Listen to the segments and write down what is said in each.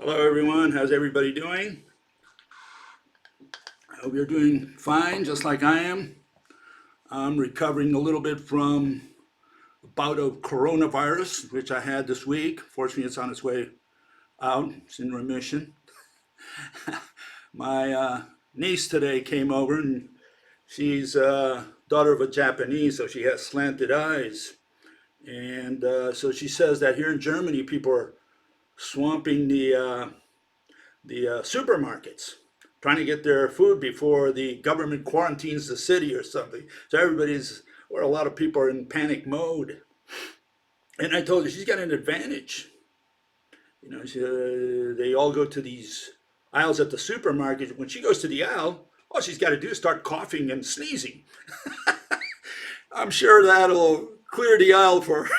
Hello, everyone. How's everybody doing? I hope you're doing fine, just like I am. I'm recovering a little bit from a bout of coronavirus, which I had this week. Fortunately, it's on its way out. It's in remission. My niece today came over, and she's daughter of a Japanese, so she has slanted eyes. And so she says that here in Germany, people are swamping the supermarkets, trying to get their food before the government quarantines the city or something. So or a lot of people are in panic mode. And I told her she's got an advantage. They all go to these aisles at the supermarket. When she goes to the aisle, all she's got to do is start coughing and sneezing. I'm sure that'll clear the aisle for her.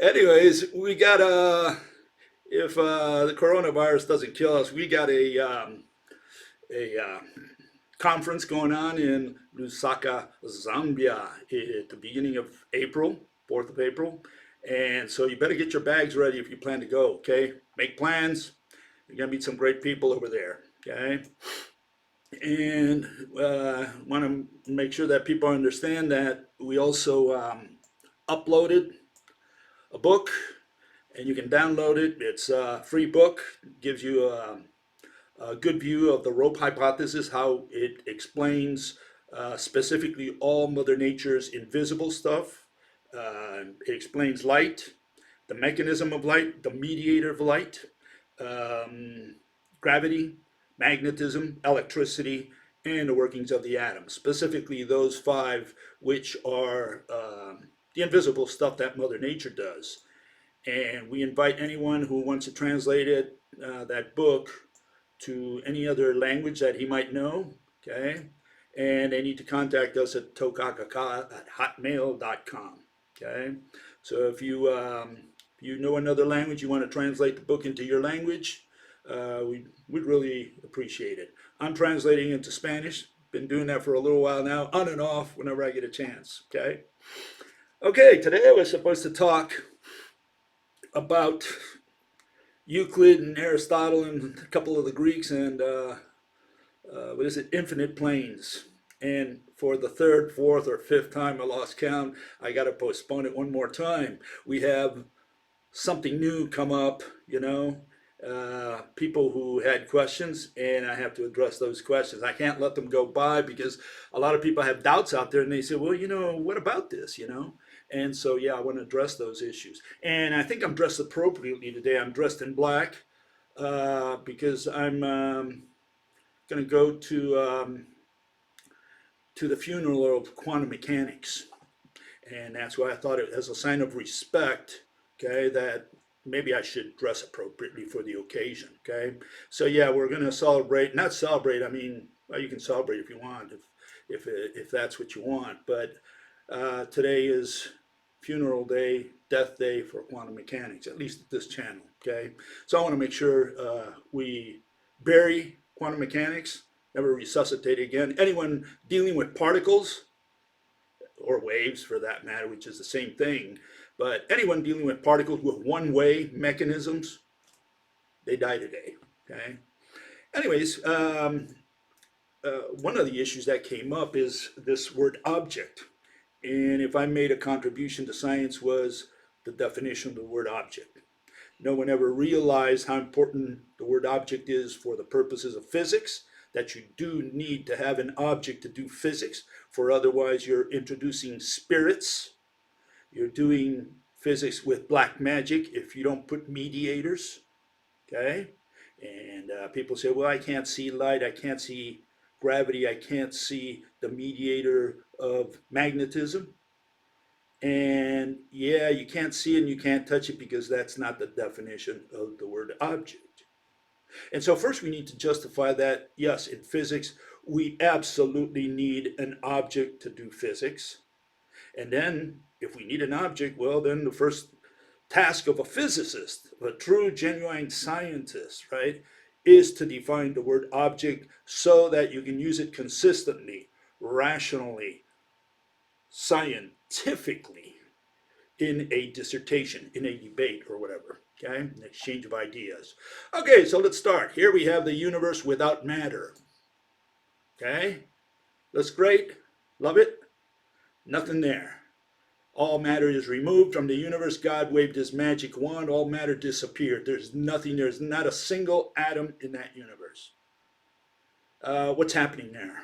Anyways, we got if the coronavirus doesn't kill us, we got a conference going on in Lusaka, Zambia at the beginning of April, 4th of April. And so you better get your bags ready if you plan to go, okay? Make plans. You're going to meet some great people over there, okay? And want to make sure that people understand that we also uploaded a book, and you can download it. It's a free book. It gives you a good view of the rope hypothesis, how it explains specifically all Mother Nature's invisible stuff. It explains light, the mechanism of light, the mediator of light, um, gravity, magnetism, electricity, and the workings of the atom. Specifically, those five, which are the invisible stuff that Mother Nature does. And we invite anyone who wants to translate that book, to any other language that he might know, okay? And they need to contact us at tokakaka@hotmail.com, okay? So if you know another language, you want to translate the book into your language, we'd really appreciate it. I'm translating into Spanish. Been doing that for a little while now, on and off, whenever I get a chance, okay? Okay, today I was supposed to talk about Euclid and Aristotle and a couple of the Greeks and what is it, infinite planes. And for the third, fourth, or fifth time, I lost count. I got to postpone it one more time. We have something new come up, people who had questions, and I have to address those questions. I can't let them go by because a lot of people have doubts out there, and they say, well, what about this? And so, yeah, I want to address those issues. And I think I'm dressed appropriately today. I'm dressed in black because I'm going to go to the funeral of quantum mechanics. And that's why I thought it as a sign of respect, okay, that maybe I should dress appropriately for the occasion, okay? So yeah, we're going to celebrate, not celebrate, I mean, well, you can celebrate if you want, if that's what you want, but today is funeral day, death day for quantum mechanics, at least at this channel, okay? So I want to make sure we bury quantum mechanics, never resuscitate again. Anyone dealing with particles, or waves for that matter, which is the same thing, but anyone dealing with particles with one-way mechanisms, they die today, okay? Anyways, one of the issues that came up is this word object. And if I made a contribution to science was the definition of the word object. No one ever realized how important the word object is for the purposes of physics, that you do need to have an object to do physics, for otherwise you're introducing spirits. You're doing physics with black magic if you don't put mediators, okay? And people say, well, I can't see light, I can't see gravity, I can't see the mediator of magnetism. And yeah, you can't see it and you can't touch it because that's not the definition of the word object. And so first we need to justify that, yes, in physics, we absolutely need an object to do physics. And then if we need an object, well, then the first task of a physicist, of a true, genuine scientist, right, is to define the word object so that you can use it consistently, rationally, scientifically in a dissertation, in a debate, or whatever. Okay, an exchange of ideas. Okay, so let's start. Here we have the universe without matter. Okay, looks great. Love it. Nothing there. All matter is removed from the universe. God waved his magic wand. All matter disappeared. There's nothing. There's not a single atom in that universe. What's happening there?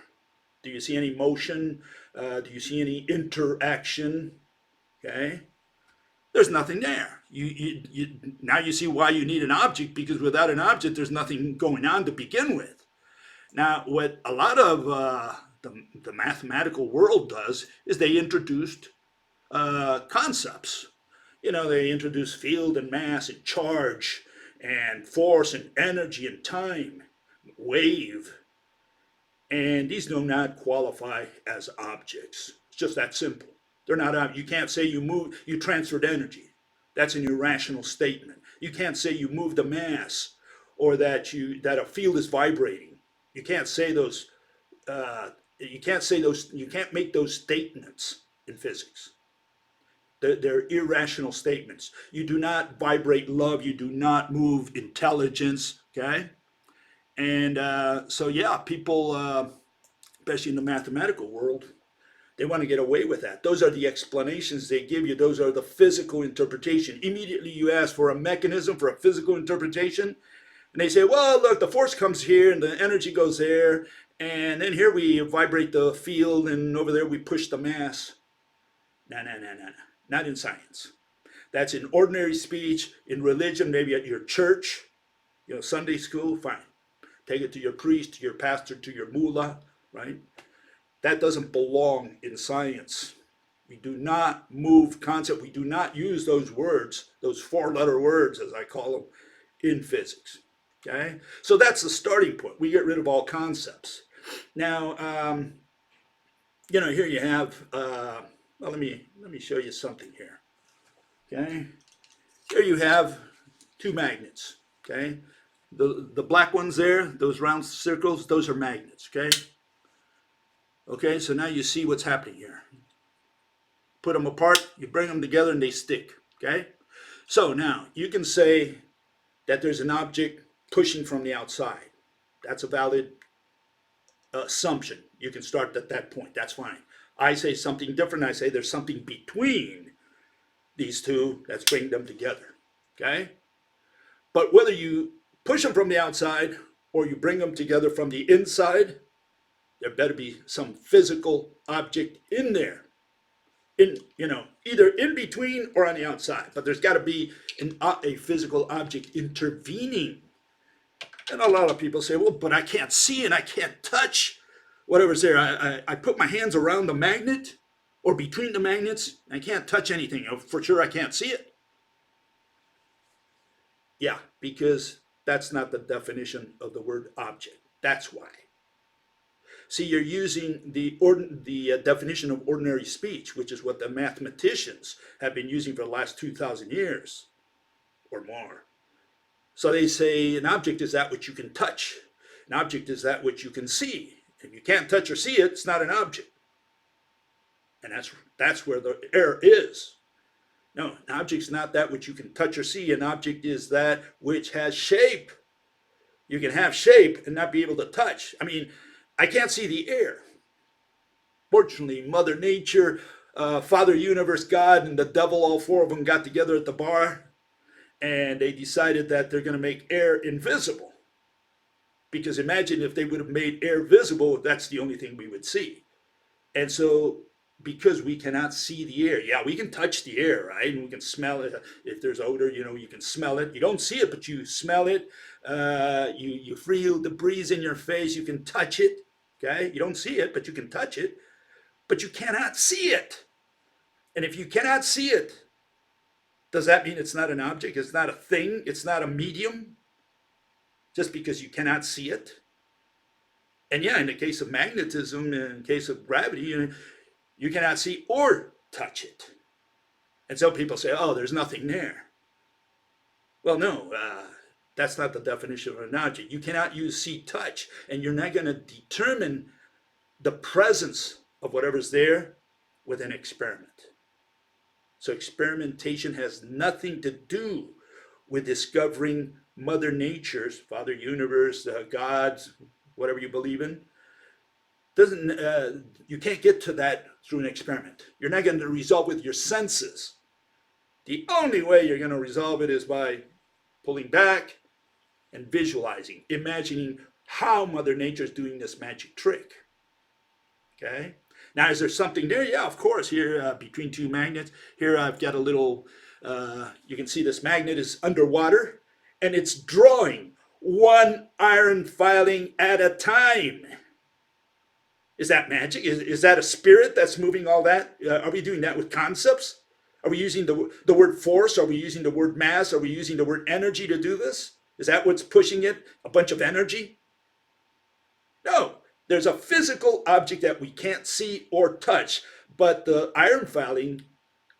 Do you see any motion? Do you see any interaction? Okay. There's nothing there. Now you see why you need an object, because without an object, there's nothing going on to begin with. Now, what a lot of the mathematical world does is they introduced concepts. You know, they introduce field and mass and charge and force and energy and time, wave, and these do not qualify as objects. It's just that simple. They're not. You can't say you transferred energy. That's an irrational statement. You can't say you moved a mass, or that a field is vibrating. You can't say those. You can't say those. You can't make those statements in physics. They're irrational statements. You do not vibrate love. You do not move intelligence. Okay, and so yeah, people, especially in the mathematical world, they want to get away with that. Those are the explanations they give you. Those are the physical interpretation. Immediately you ask for a mechanism, for a physical interpretation, and they say, well, look, the force comes here and the energy goes there, and then here we vibrate the field, and over there we push the mass. No, no, no, no, no. Not in science. That's in ordinary speech, in religion, maybe at your church, Sunday school, fine. Take it to your priest, to your pastor, to your mullah, right? That doesn't belong in science. We do not move concept. We do not use those words, those four-letter words, as I call them, in physics. Okay, so that's the starting point. We get rid of all concepts. Now, here you have. Well, let me show you something here. Okay, here you have two magnets. Okay, the black ones there, those round circles, those are magnets. Okay. Okay, so now you see what's happening here. Put them apart, you bring them together, and they stick. Okay, so now you can say that there's an object pushing from the outside. That's a valid assumption. You can start at that point. That's fine. I say something different. I say there's something between these two that's bringing them together. Okay, but whether you push them from the outside or you bring them together from the inside, there better be some physical object in there, either in between or on the outside. But there's got to be a physical object intervening. And a lot of people say, well, but I can't see and I can't touch whatever's there. I put my hands around the magnet or between the magnets. I can't touch anything. For sure, I can't see it. Yeah, because that's not the definition of the word object. That's why. See, you're using the definition of ordinary speech, which is what the mathematicians have been using for the last 2,000 years or more. So they say an object is that which you can touch. An object is that which you can see. If you can't touch or see it, it's not an object. And that's where the error is. No, an object's not that which you can touch or see. An object is that which has shape. You can have shape and not be able to touch. I mean, I can't see the air. Fortunately, Mother Nature, Father Universe, God, and the devil, all four of them got together at the bar, and they decided that they're going to make air invisible. Because imagine if they would have made air visible, that's the only thing we would see. And so, because we cannot see the air, yeah, we can touch the air, right? And we can smell it. If there's odor, you can smell it. You don't see it, but you smell it. You feel the breeze in your face. You can touch it. Okay, you don't see it, but you can touch it, but you cannot see it. And if you cannot see it, does that mean it's not an object? It's not a thing? It's not a medium? Just because you cannot see it? And yeah, in the case of magnetism, in the case of gravity, you cannot see or touch it. And so people say, oh, there's nothing there. Well, no, that's not the definition of an object. You cannot use see, touch, and you're not going to determine the presence of whatever's there with an experiment. So experimentation has nothing to do with discovering Mother Nature's, Father Universe, God's, whatever you believe in. Doesn't You can't get to that through an experiment. You're not going to resolve with your senses. The only way you're going to resolve it is by pulling back and visualizing, imagining how Mother Nature is doing this magic trick. Okay. Now, is there something there? Yeah, of course. Here, between two magnets, here I've got a little. You can see this magnet is underwater, and it's drawing one iron filing at a time. Is that magic? Is that a spirit that's moving all that? Are we doing that with concepts? Are we using the word force? Are we using the word mass? Are we using the word energy to do this? Is that what's pushing it? A bunch of energy? No. There's a physical object that we can't see or touch, but the iron filing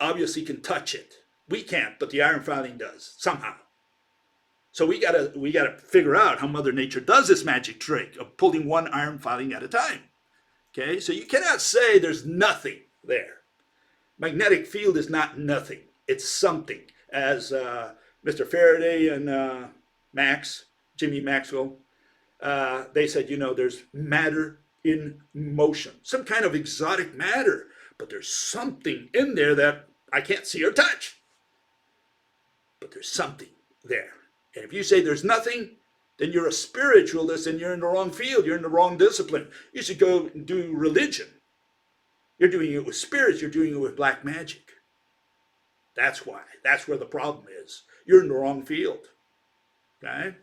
obviously can touch it. We can't, but the iron filing does somehow. So we gotta figure out how Mother Nature does this magic trick of pulling one iron filing at a time. Okay, so you cannot say there's nothing there. Magnetic field is not nothing. It's something. As Mr. Faraday and Jimmy Maxwell, they said, there's matter in motion, some kind of exotic matter, but there's something in there that I can't see or touch. But there's something there. And if you say there's nothing, then you're a spiritualist and you're in the wrong field. You're in the wrong discipline. You should go and do religion. You're doing it with spirits. You're doing it with black magic. That's why. That's where the problem is. You're in the wrong field. Okay?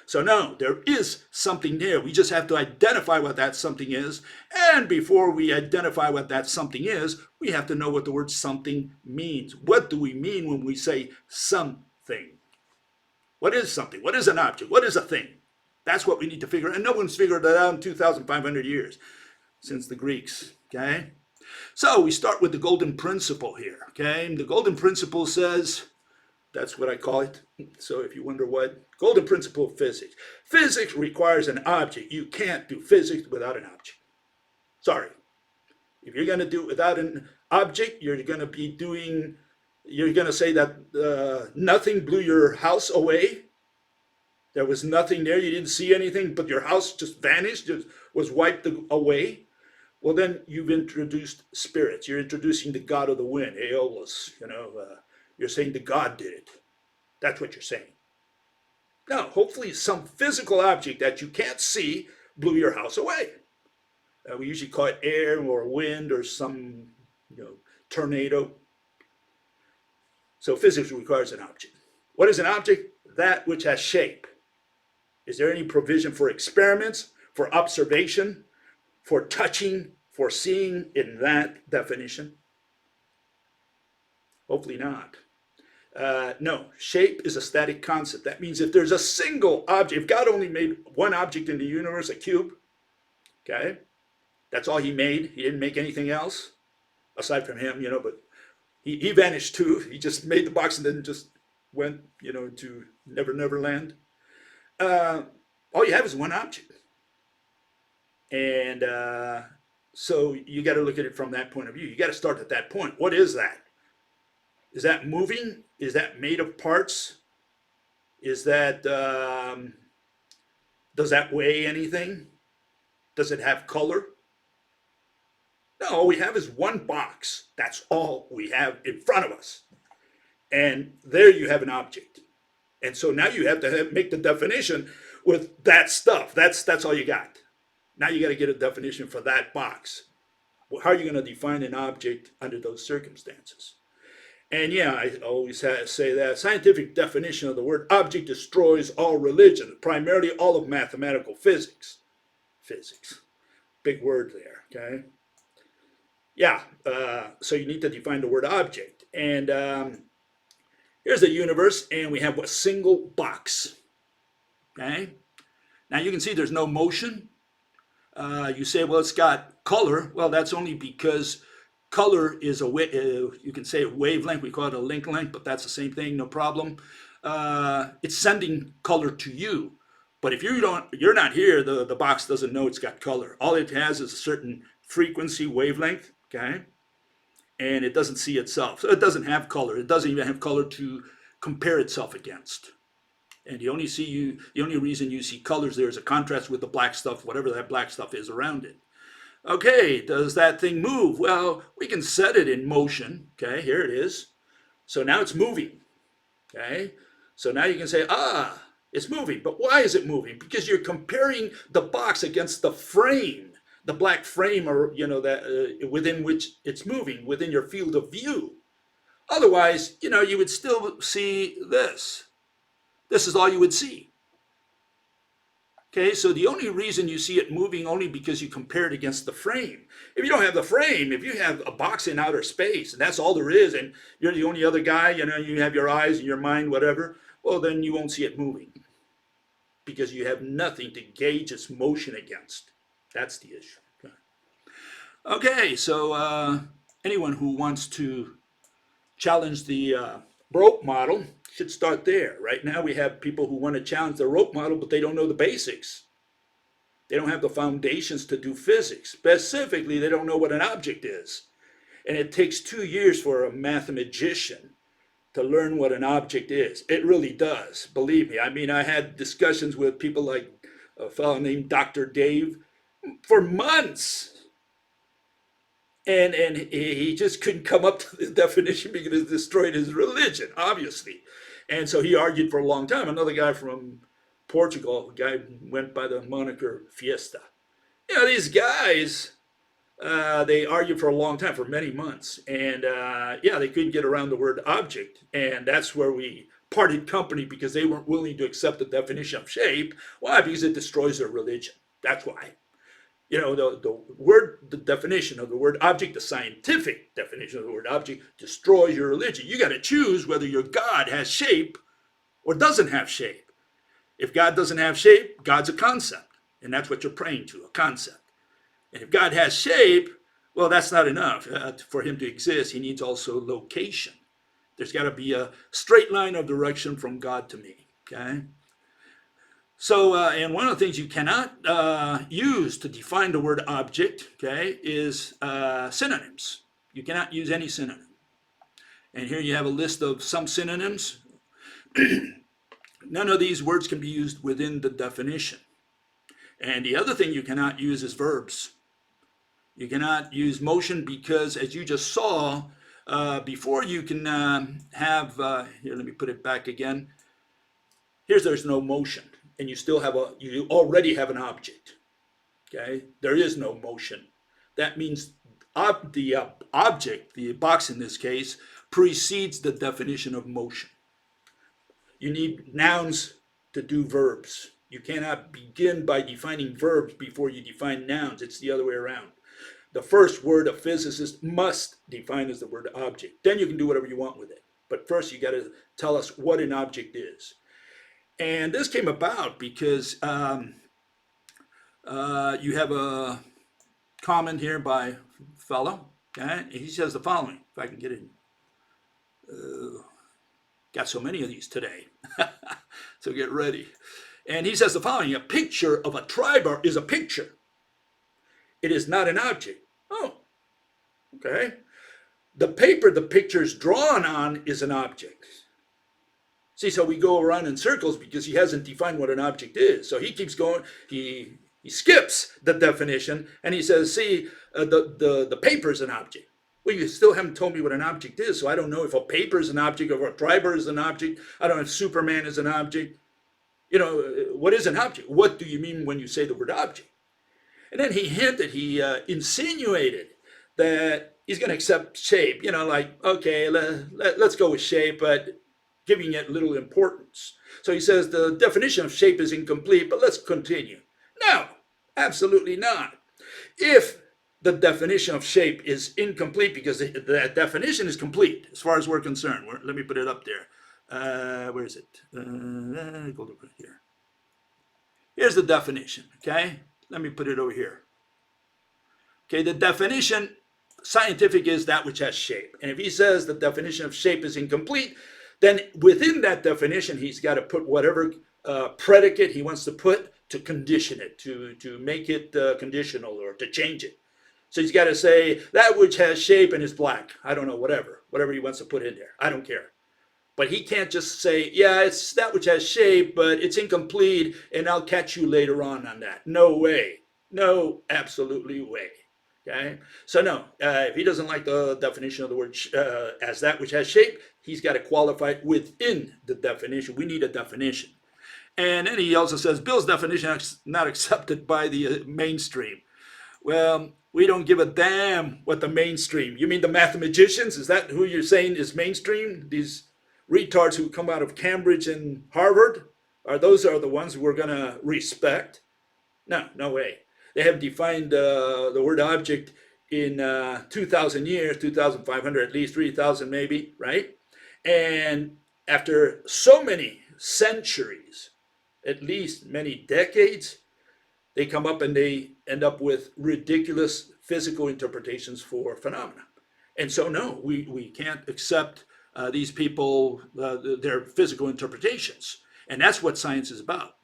So no, there is something there. We just have to identify what that something is. And before we identify what that something is, we have to know what the word something means. What do we mean when we say something? What is something? What is an object? What is a thing? That's what we need to figure out. And no one's figured that out in 2,500 years since the Greeks. Okay? So we start with the golden principle here. Okay? The golden principle says, that's what I call it. So if you wonder what, golden principle of physics. Physics requires an object. You can't do physics without an object. Sorry. If you're going to do it without an object, you're going to say that nothing blew your house away. There was nothing there. You didn't see anything, but your house just vanished, just was wiped away. Well, then you've introduced spirits. You're introducing the god of the wind, Aeolus. You're saying the god did it. That's what you're saying. Now, hopefully some physical object that you can't see blew your house away. We usually call it air or wind or some tornado. So physics requires an object. What is an object? That which has shape. Is there any provision for experiments, for observation, for touching, for seeing in that definition? Hopefully not. No, shape is a static concept. That means if there's a single object, if God only made one object in the universe, a cube, okay, that's all he made. He didn't make anything else aside from him, but he vanished too. He just made the box and then just went, to Never Land. All you have is one object. And so you got to look at it from that point of view. You got to start at that point. What is that? Is that moving? Is that made of parts? Is that, does that weigh anything? Does it have color? No, all we have is one box. That's all we have in front of us. And there you have an object. And so now you have to make the definition with that stuff. That's all you got. Now you got to get a definition for that box. Well, how are you going to define an object under those circumstances? And yeah, I always say that scientific definition of the word object destroys all religion, primarily all of mathematical physics. Physics. Big word there, okay? Yeah, so you need to define the word object. And here's the universe, and we have a single box. Okay? Now you can see there's no motion. You say, well, it's got color. Well, that's only because color is you can say a wavelength. We call it a link length, but that's the same thing, no problem. It's sending color to you. But if you're not here, the box doesn't know it's got color. All it has is a certain frequency wavelength, okay? And it doesn't see itself. So it doesn't have color. It doesn't even have color to compare itself against. And the only reason you see colors there is a contrast with the black stuff, whatever that black stuff is around it. Okay, does that thing move? Well, we can set it in motion. Okay, here it is. So now it's moving. Okay, so now you can say, it's moving. But why is it moving? Because you're comparing the box against the frame, the black frame, or that within which it's moving, within your field of view. Otherwise, you would still see this. This is all you would see. Okay, so the only reason you see it moving only because you compare it against the frame. If you don't have the frame, if you have a box in outer space and that's all there is, and you're the only other guy, you have your eyes and your mind, whatever, well, then you won't see it moving because you have nothing to gauge its motion against. That's the issue. Okay, so anyone who wants to challenge the rope model should start there. Right now we have people who want to challenge the rope model, but they don't know the basics. They don't have the foundations to do physics. Specifically, they don't know what an object is. And it takes 2 years for a mathematician to learn what an object is. It really does, believe me. I mean, I had discussions with people like a fellow named Dr. Dave for months. And he just couldn't come up to the definition because it destroyed his religion, obviously. And so he argued for a long time. Another guy from Portugal, a guy went by the moniker Fiesta. These guys, they argued for a long time, for many months. And they couldn't get around the word object. And that's where we parted company, because they weren't willing to accept the definition of shape. Why? Because it destroys their religion. That's why. The definition of the word object, the scientific definition of the word object, destroys your religion. You got to choose whether your God has shape or doesn't have shape. If God doesn't have shape, God's a concept, and that's what you're praying to, a concept. And if God has shape, well, that's not enough. For him to exist, he needs also location. There's got to be a straight line of direction from God to me, okay? So, and one of the things you cannot use to define the word object, okay, is synonyms. You cannot use any synonym. And here you have a list of some synonyms. None of these words can be used within the definition. And the other thing you cannot use is verbs. You cannot use motion because, as you just saw, before you can have, here, let me put it back again. There's no motion. And you already have an object, okay? There is no motion. That means the object, the box in this case, precedes the definition of motion. You need nouns to do verbs. You cannot begin by defining verbs before you define nouns. It's the other way around. The first word a physicist must define is the word object. Then you can do whatever you want with it. But first you got to tell us what an object is. And this came about because you have a comment here by a fellow. Okay? He says the following, if I can get it. Got so many of these today. So get ready. And he says the following: a picture of a tribar is a picture. It is not an object. Oh, okay. The paper the picture is drawn on is an object. See, so we go around in circles because he hasn't defined what an object is. So he keeps going, he skips the definition, and he says, see, the paper is an object. Well, you still haven't told me what an object is, so I don't know if a paper is an object or a tribar is an object. I don't know if Superman is an object. What is an object? What do you mean when you say the word object? And then he insinuated that he's going to accept shape. Okay, let's go with shape, but giving it little importance. So he says the definition of shape is incomplete, but let's continue. No, absolutely not. If the definition of shape is incomplete, because the definition is complete as far as we're concerned. Let me put it up there. Where is it? Go over here. Here's the definition, okay? Let me put it over here. Okay, the definition, scientific, is that which has shape. And if he says the definition of shape is incomplete, then within that definition, he's got to put whatever predicate he wants to put to condition it, to make it conditional or to change it. So he's got to say that which has shape and is black. I don't know, whatever he wants to put in there. I don't care. But he can't just say, yeah, it's that which has shape, but it's incomplete, and I'll catch you later on that. No way. No, absolutely way. Okay? So, no, if he doesn't like the definition of the word as that which has shape, he's got to qualify it within the definition. We need a definition. And then he also says, Bill's definition is not accepted by the mainstream. Well, we don't give a damn what the mainstream. You mean the mathematicians? Is that who you're saying is mainstream? These retards who come out of Cambridge and Harvard? Those are the ones we're going to respect? No, no way. They have defined the word object in 2,000 years, 2,500 at least, 3,000 maybe, right? And after so many centuries, at least many decades, they come up and they end up with ridiculous physical interpretations for phenomena. And so, no, we can't accept these people, their physical interpretations. And that's what science is about.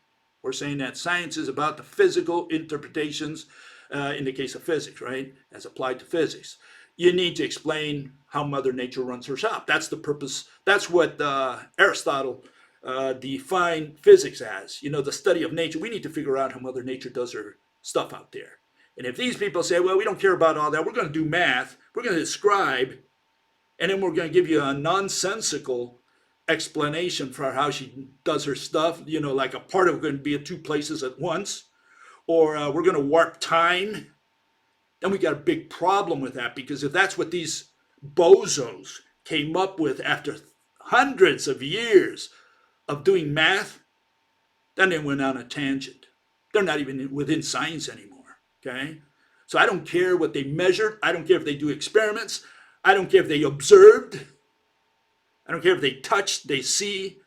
We're saying that science is about the physical interpretations in the case of physics, right? As applied to physics. You need to explain how Mother Nature runs her shop. That's the purpose. That's what Aristotle defined physics as. You know, the study of nature. We need to figure out how Mother Nature does her stuff out there. And if these people say, well, we don't care about all that, we're going to do math, we're going to describe, and then we're going to give you a nonsensical explanation for how she does her stuff, you know, like a particle going to be at two places at once, or we're going to warp time, then we got a big problem with that, because if that's what these bozos came up with after hundreds of years of doing math, then they went on a tangent. They're not even within science anymore, okay? So I don't care what they measured. I don't care if they do experiments. I don't care if they observed. I don't care if they touched, they see,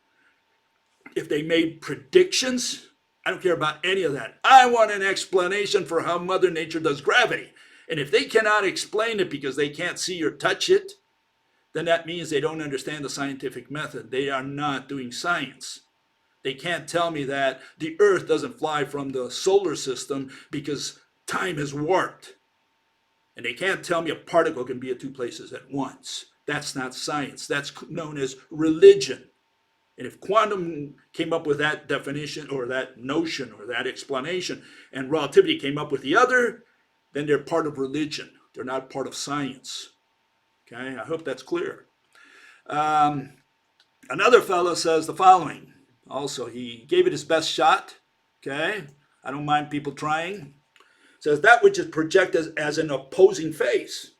if they made predictions. I don't care about any of that. I want an explanation for how Mother Nature does gravity. And if they cannot explain it because they can't see or touch it, then that means they don't understand the scientific method. They are not doing science. They can't tell me that the Earth doesn't fly from the solar system because time is warped. And they can't tell me a particle can be at two places at once. That's not science. That's known as religion. And if quantum came up with that definition or that notion or that explanation, and relativity came up with the other, then they're part of religion. They're not part of science. Okay, I hope that's clear. Another fellow says the following. Also, he gave it his best shot. Okay, I don't mind people trying. Says that which is projected as an opposing face.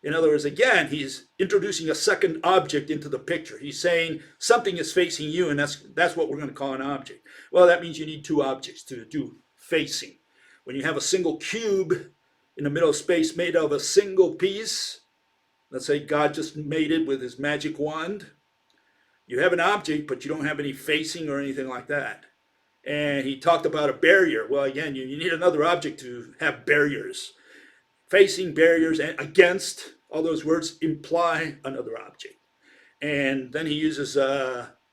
In other words, again, he's introducing a second object into the picture. He's saying something is facing you, and that's what we're going to call an object. Well, that means you need two objects to do facing. When you have a single cube in the middle of space made of a single piece, let's say God just made it with his magic wand, you have an object, but you don't have any facing or anything like that. And he talked about a barrier. Well, again, you need another object to have barriers. Facing, barriers, and against, all those words imply another object. And then he uses,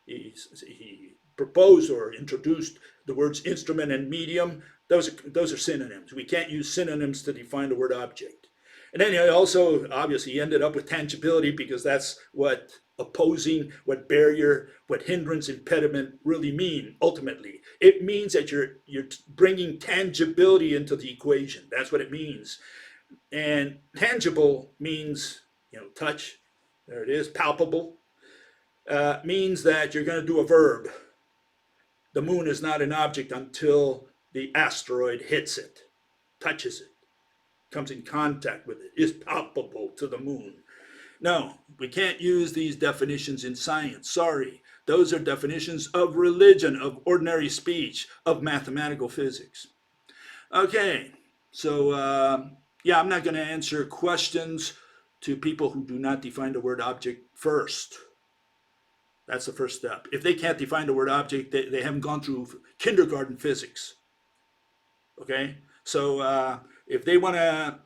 he proposed or introduced the words instrument and medium. Those are synonyms. We can't use synonyms to define the word object. And then he also, obviously, he ended up with tangibility, because that's what opposing, what barrier, what hindrance, impediment really mean, ultimately. It means that you're bringing tangibility into the equation. That's what it means. And tangible means, touch. There it is, palpable. Means that you're going to do a verb. The moon is not an object until the asteroid hits it, touches it, comes in contact with it, is palpable to the moon. No, we can't use these definitions in science. Sorry. Those are definitions of religion, of ordinary speech, of mathematical physics. Okay, so I'm not going to answer questions to people who do not define the word object first. That's the first step. If they can't define the word object, they haven't gone through kindergarten physics. Okay, so if they want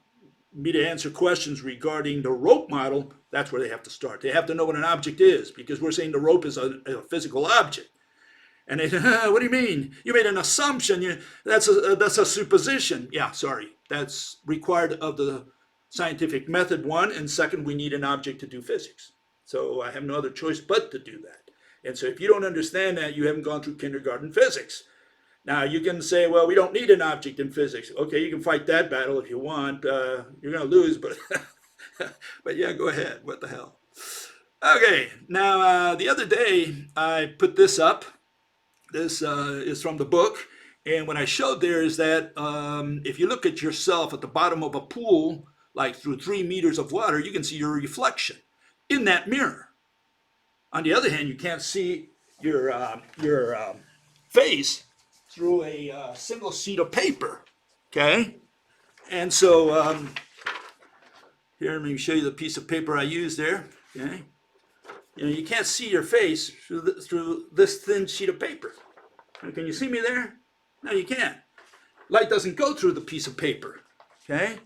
me to answer questions regarding the rope model, that's where they have to start. They have to know what an object is, because we're saying the rope is a physical object. And they say, what do you mean? You made an assumption. That's a supposition. Yeah, sorry. That's required of the scientific method, one. And second, we need an object to do physics. So I have no other choice but to do that. And so if you don't understand that, you haven't gone through kindergarten physics. Now you can say, well, we don't need an object in physics. Okay, you can fight that battle if you want. You're going to lose, but but yeah, go ahead. What the hell? Okay, now the other day I put this up. This is from the book. And what I showed there is that if you look at yourself at the bottom of a pool, like through 3 meters of water, you can see your reflection in that mirror. On the other hand, you can't see your face through a single sheet of paper. Okay? And so here, let me show you the piece of paper I used there. Okay? You can't see your face through this thin sheet of paper. Can you see me there? No, you can't. Light doesn't go through the piece of paper. Okay?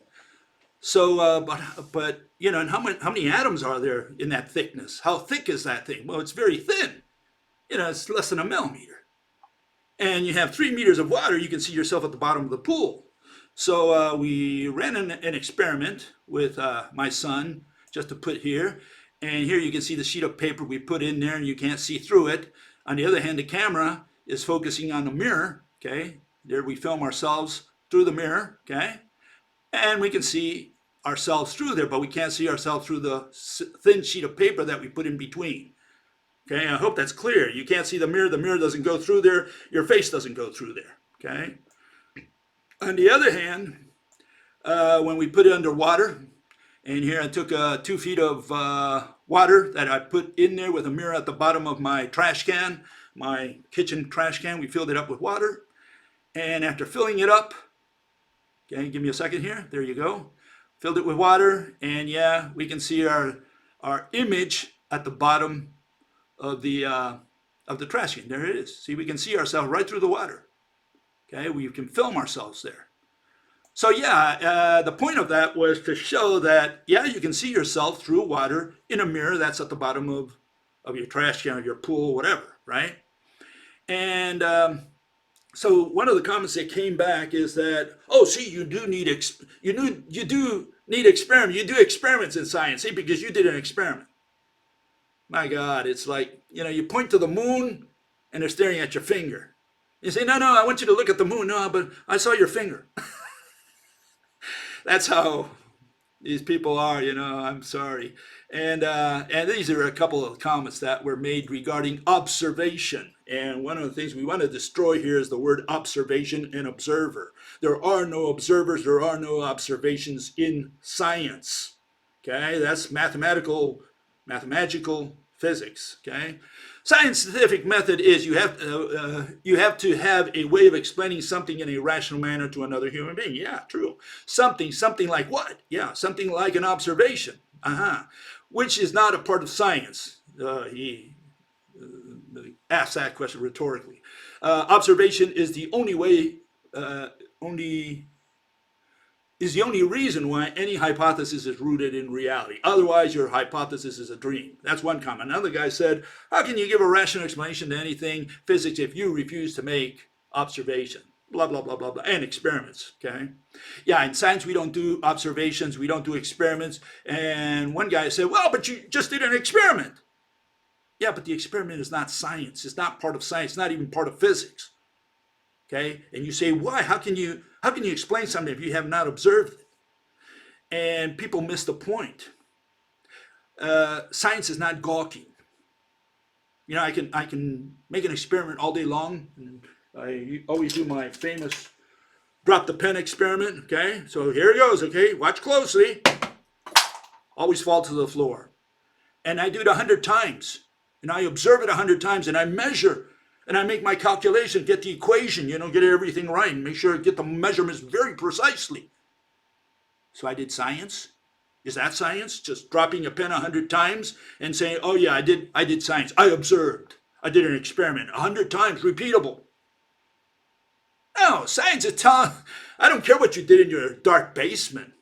So, but and how many atoms are there in that thickness? How thick is that thing? Well, it's very thin. It's less than a millimeter. And you have 3 meters of water, you can see yourself at the bottom of the pool. So we ran an experiment with my son, just to put here. And here you can see the sheet of paper we put in there, and you can't see through it. On the other hand, the camera is focusing on the mirror. Okay, there we film ourselves through the mirror. Okay, and we can see ourselves through there, but we can't see ourselves through the thin sheet of paper that we put in between. Okay, I hope that's clear. You can't see the mirror doesn't go through there, your face doesn't go through there. Okay. On the other hand, when we put it under water, and here I took 2 feet of water that I put in there with a mirror at the bottom of my trash can, my kitchen trash can. We filled it up with water. And after filling it up, okay, give me a second here. There you go. Filled it with water. And yeah, we can see our image at the bottom of the trash can. There it is. See, we can see ourselves right through the water. Okay, we can film ourselves there. So yeah, the point of that was to show that, yeah, you can see yourself through water in a mirror that's at the bottom of your trash can or your pool, whatever, right? And so one of the comments that came back is that, oh, see, you do need experiments. You do experiments in science, see, because you did an experiment. My God, it's like, you point to the moon and they're staring at your finger. You say, no, I want you to look at the moon. No, but I saw your finger. That's how these people are, I'm sorry. And these are a couple of comments that were made regarding observation. And one of the things we want to destroy here is the word observation and observer. There are no observers, there are no observations in science. Okay, that's mathematical physics. Okay, scientific method is you have to have a way of explaining something in a rational manner to another human being. Yeah, true. Something like what? Yeah, something like an observation. Which is not a part of science. He asked that question rhetorically. Observation is the only way, is the only reason why any hypothesis is rooted in reality. Otherwise, your hypothesis is a dream. That's one comment. Another guy said, how can you give a rational explanation to anything, physics, if you refuse to make observation? Blah, blah, blah, blah, blah, and experiments, okay? Yeah, in science, we don't do observations, we don't do experiments. And one guy said, well, but you just did an experiment. Yeah, but the experiment is not science. It's not part of science. It's not even part of physics. Okay? And you say, why? How can you explain something if you have not observed it? And people miss the point. Science is not gawking. I can make an experiment all day long. And I always do my famous drop the pen experiment. Okay? So here it goes. Okay? Watch closely. Always fall to the floor. And I do it 100 times. And I observe it 100 times, and I measure, and I make my calculation, get the equation, get everything right, and make sure I get the measurements very precisely. So I did science. Is that science? Just dropping a pen 100 times and saying, oh yeah, I did science. I observed. I did an experiment 100 times, repeatable. No, science is telling, I don't care what you did in your dark basement.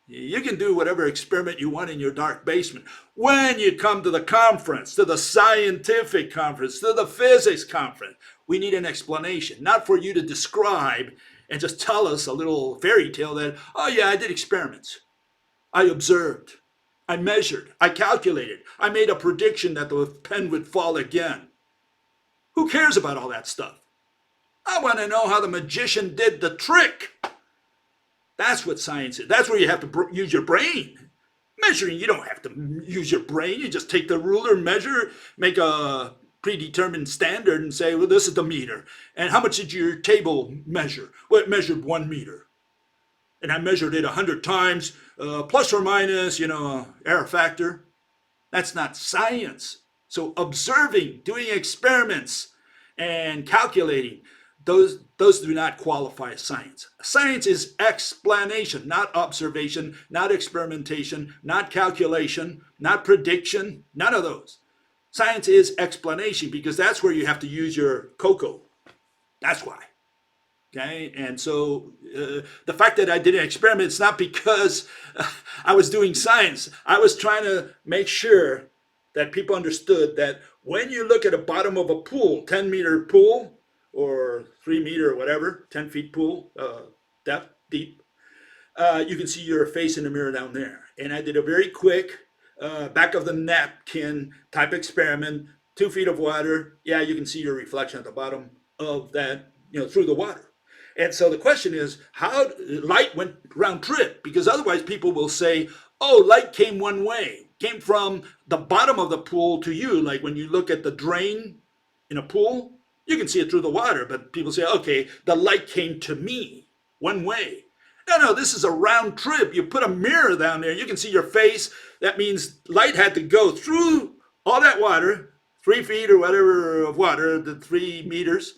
You can do whatever experiment you want in your dark basement. When you come to the conference, to the scientific conference, to the physics conference, we need an explanation, not for you to describe and just tell us a little fairy tale that, oh yeah, I did experiments. I observed. I measured, I calculated, I made a prediction that the pen would fall again. Who cares about all that stuff? I want to know how the magician did the trick. That's what science is. That's where you have to use your brain. Measuring, you don't have to use your brain. You just take the ruler, measure, make a predetermined standard and say, well, this is the meter. And how much did your table measure? Well, it measured 1 meter. And I measured it 100 times, plus or minus, error factor. That's not science. So observing, doing experiments, and calculating, those do not qualify as science. Science is explanation, not observation, not experimentation, not calculation, not prediction, none of those. Science is explanation because that's where you have to use your cocoa. That's why. Okay, and so the fact that I did an experiment, it's not because I was doing science. I was trying to make sure that people understood that when you look at the bottom of a pool, 10-meter pool, or 3 meter or whatever, 10 feet pool, depth, deep, you can see your face in the mirror down there. And I did a very quick back of the napkin type experiment, 2 feet of water. Yeah, you can see your reflection at the bottom of that, through the water. And so the question is, how light went round trip? Because otherwise people will say, oh, light came one way, came from the bottom of the pool to you. Like when you look at the drain in a pool, you can see it through the water, but people say, okay, the light came to me one way. No, this is a round trip. You put a mirror down there, you can see your face. That means light had to go through all that water, 3 feet or whatever of water, the 3 meters,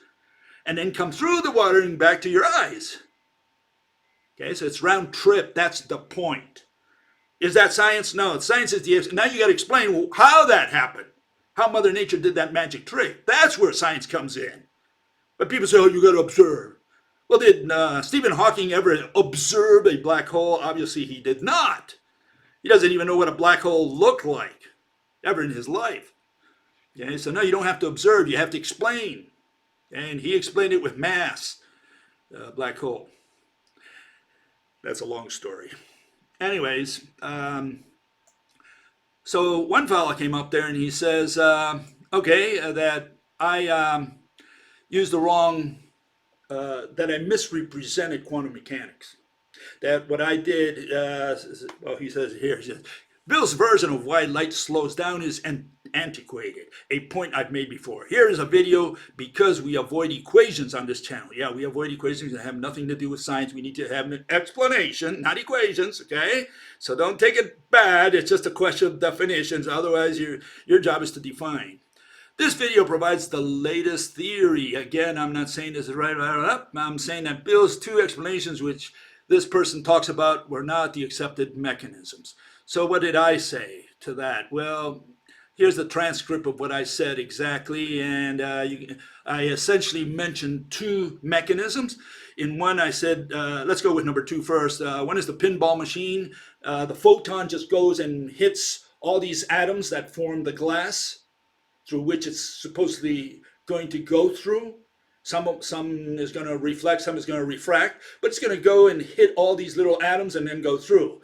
and then come through the water and back to your eyes. Okay, so it's round trip. That's the point. Is that science? No, science is the, now you got to explain how that happened. How Mother Nature did that magic trick. That's where science comes in. But people say, oh, you got to observe. Well, did Stephen Hawking ever observe a black hole? Obviously, he did not. He doesn't even know what a black hole looked like ever in his life. Okay, so no, you don't have to observe. You have to explain. And he explained it with mass, black hole. That's a long story. Anyways, so one fellow came up there and he says, that I used the wrong, that I misrepresented quantum mechanics. That what I did, he says here, Bill's version of why light slows down is antiquated, a point I've made before. Here is a video because we avoid equations on this channel. Yeah, we avoid equations that have nothing to do with science. We need to have an explanation, not equations, okay? So don't take it bad. It's just a question of definitions. Otherwise, your job is to define. This video provides the latest theory. Again, I'm not saying this is right. I'm saying that Bill's 2 explanations, which this person talks about, were not the accepted mechanisms. So what did I say to that? Well, here's the transcript of what I said exactly. And I essentially mentioned 2 mechanisms. In one, I said, let's go with number 2 first. One is the pinball machine. The photon just goes and hits all these atoms that form the glass through which it's supposedly going to go through. Some is going to reflect, some is going to refract, but it's going to go and hit all these little atoms and then go through.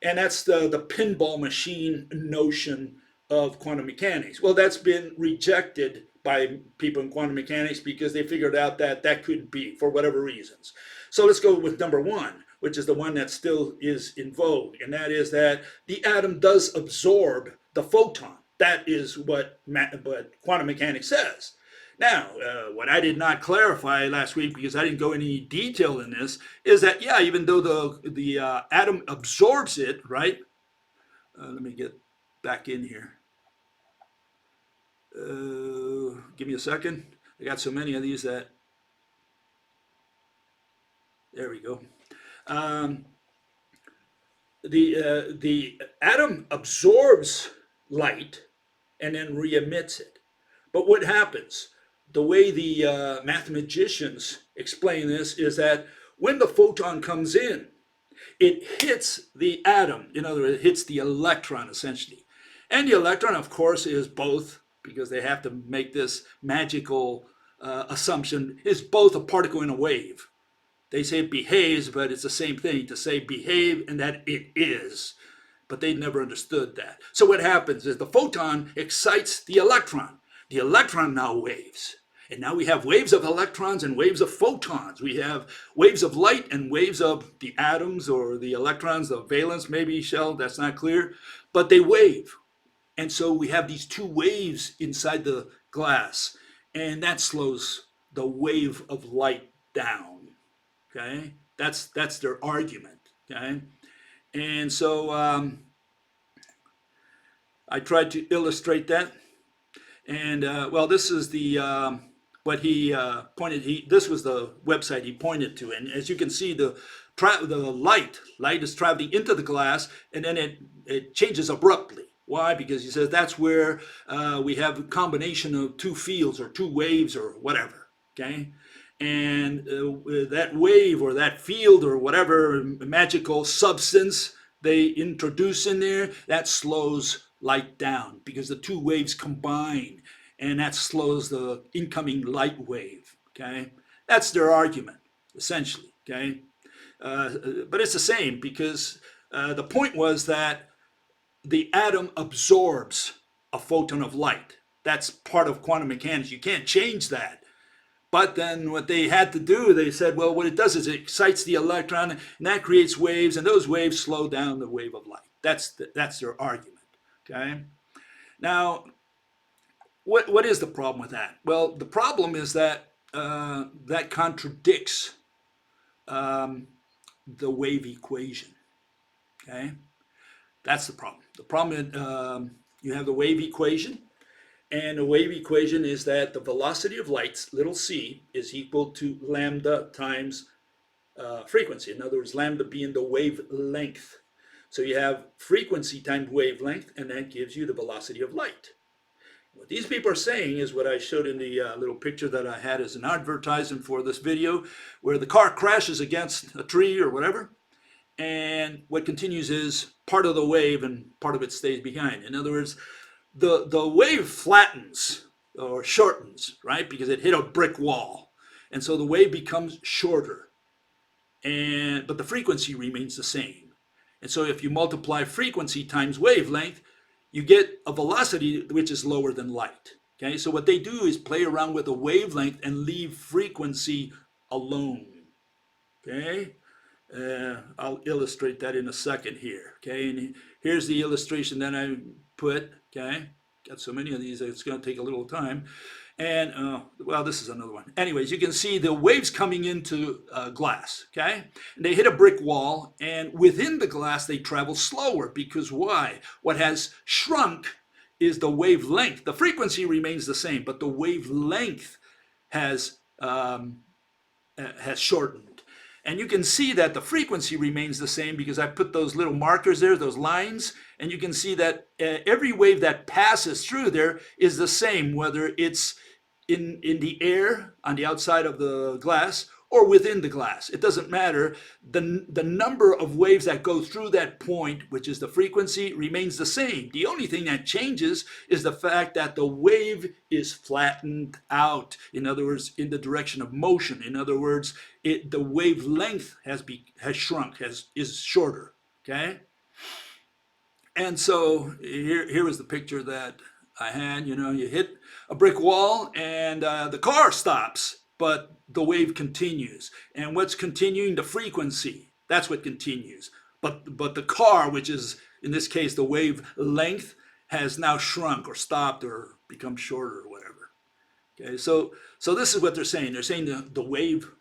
And that's the pinball machine notion of quantum mechanics. Well, that's been rejected by people in quantum mechanics because they figured out that that couldn't be for whatever reasons. So let's go with number 1, which is the one that still is in vogue. And that is that the atom does absorb the photon. That is what quantum mechanics says. Now, what I did not clarify last week, because I didn't go into any detail in this, is that, yeah, even though the atom absorbs it, right? Let me get back in here. Give me a second. I got so many of these that, there we go. The atom absorbs light and then re-emits it. But what happens? The way the mathematicians explain this is that when the photon comes in, it hits the atom. In other words, it hits the electron, essentially. And the electron, of course, is both, because they have to make this magical assumption, is both a particle and a wave. They say it behaves, but it's the same thing to say behave and that it is. but they never understood that. So what happens is the photon excites the electron. The electron now waves. And now we have waves of electrons and waves of photons. We have waves of light and waves of the atoms or the electrons, the valence maybe, shell, that's not clear, but they wave. And so we have these two waves inside the glass, and that slows the wave of light down. Okay, that's their argument. Okay, and so I tried to illustrate that. And well, this is the what he pointed. This was the website he pointed to, and as you can see, the light is traveling into the glass, and then it changes abruptly. Why? Because he says that's where we have a combination of two fields or two waves or whatever. Okay, and that wave or that field or whatever magical substance they introduce in there, that slows light down because the two waves combine, and that slows the incoming light wave. Okay, that's their argument essentially. Okay, but it's the same because the point was that the atom absorbs a photon of light. That's part of quantum mechanics. You can't change that. But then what they had to do, they said, well, what it does is it excites the electron, and that creates waves, and those waves slow down the wave of light. That's their argument. Okay. Now, what is the problem with that? Well, the problem is that that contradicts the wave equation. Okay. That's the problem. The problem is you have the wave equation. And the wave equation is that the velocity of light, little c, is equal to lambda times frequency. In other words, lambda being the wavelength. So you have frequency times wavelength, and that gives you the velocity of light. What these people are saying is what I showed in the little picture that I had as an advertisement for this video, where the car crashes against a tree or whatever, and what continues is part of the wave and part of it stays behind. In other words, the wave flattens or shortens, right? Because it hit a brick wall. And so the wave becomes shorter. But the frequency remains the same. And so if you multiply frequency times wavelength, you get a velocity which is lower than light. Okay, so what they do is play around with the wavelength and leave frequency alone. Okay, I'll illustrate that in a second here. Okay, and here's the illustration that I put. Okay, got so many of these it's going to take a little time. And well, this is another one. Anyways, you can see the waves coming into glass. Okay, and they hit a brick wall, and within the glass they travel slower because why? What has shrunk is the wavelength. The frequency remains the same, but the wavelength has shortened. And you can see that the frequency remains the same because I put those little markers there, those lines, and you can see that every wave that passes through there is the same, whether it's in the air on the outside of the glass or within the glass. It doesn't matter. The number of waves that go through that point, which is the frequency, remains the same. The only thing that changes is the fact that the wave is flattened out. In other words, in the direction of motion. In other words, the wavelength has shrunk, is shorter. Okay? And so here was the picture that I had. You know, you hit a brick wall and the car stops, but the wave continues. And what's continuing? The frequency. That's what continues. But the car, which is in this case the wavelength, has now shrunk or stopped or become shorter or whatever. Okay, so this is what they're saying. They're saying the wave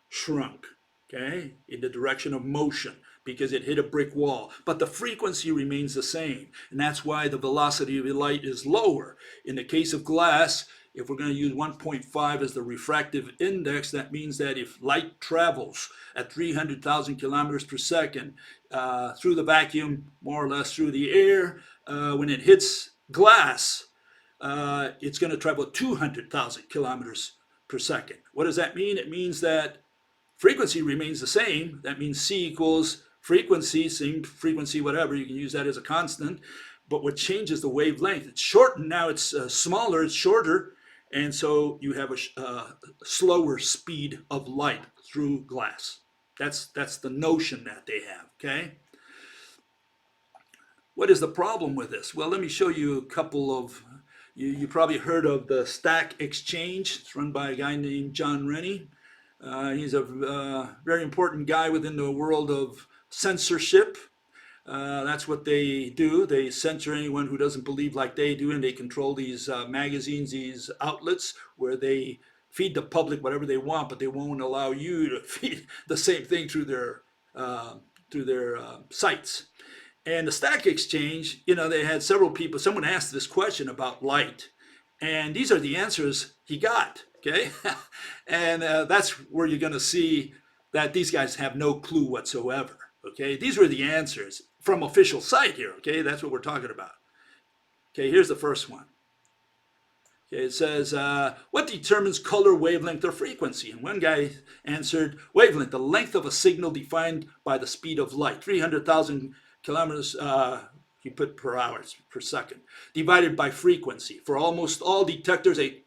shrunk, okay, in the direction of motion because it hit a brick wall. But the frequency remains the same. And that's why the velocity of light is lower. In the case of glass, if we're going to use 1.5 as the refractive index, that means that if light travels at 300,000 kilometers per second through the vacuum, more or less through the air, when it hits glass, it's going to travel 200,000 kilometers per second. What does that mean? It means that frequency remains the same. That means C equals frequency, same frequency, whatever. You can use that as a constant. But what changes the wavelength? It's shortened now. It's smaller. It's shorter. And so you have a slower speed of light through glass. That's the notion that they have, okay? What is the problem with this? Well, let me show you a couple of, you probably heard of the Stack Exchange. It's run by a guy named John Rennie. He's a very important guy within the world of censorship. That's what they do. They censor anyone who doesn't believe like they do, and they control these magazines, these outlets where they feed the public whatever they want, but they won't allow you to feed the same thing through their sites. And the Stack Exchange, they had several people. Someone asked this question about light, and these are the answers he got. Okay, and that's where you're going to see that these guys have no clue whatsoever. Okay, these were the answers from official site here. Okay, that's what we're talking about. Okay, here's the first one. Okay, it says, what determines color, wavelength, or frequency? And one guy answered, wavelength, the length of a signal defined by the speed of light, 300,000 kilometers, you put per hour, per second, divided by frequency. For almost all detectors, it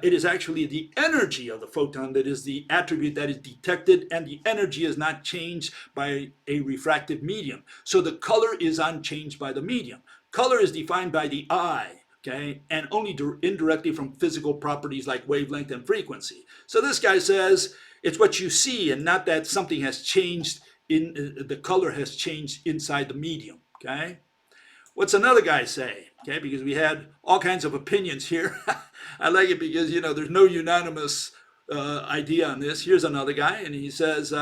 is actually the energy of the photon that is the attribute that is detected, and the energy is not changed by a refractive medium. So the color is unchanged by the medium. Color is defined by the eye, okay, and only indirectly from physical properties like wavelength and frequency. So this guy says it's what you see and not that something has changed the color has changed inside the medium, okay? What's another guy say? Okay, because we had all kinds of opinions here. I like it because, there's no unanimous idea on this. Here's another guy, and he says,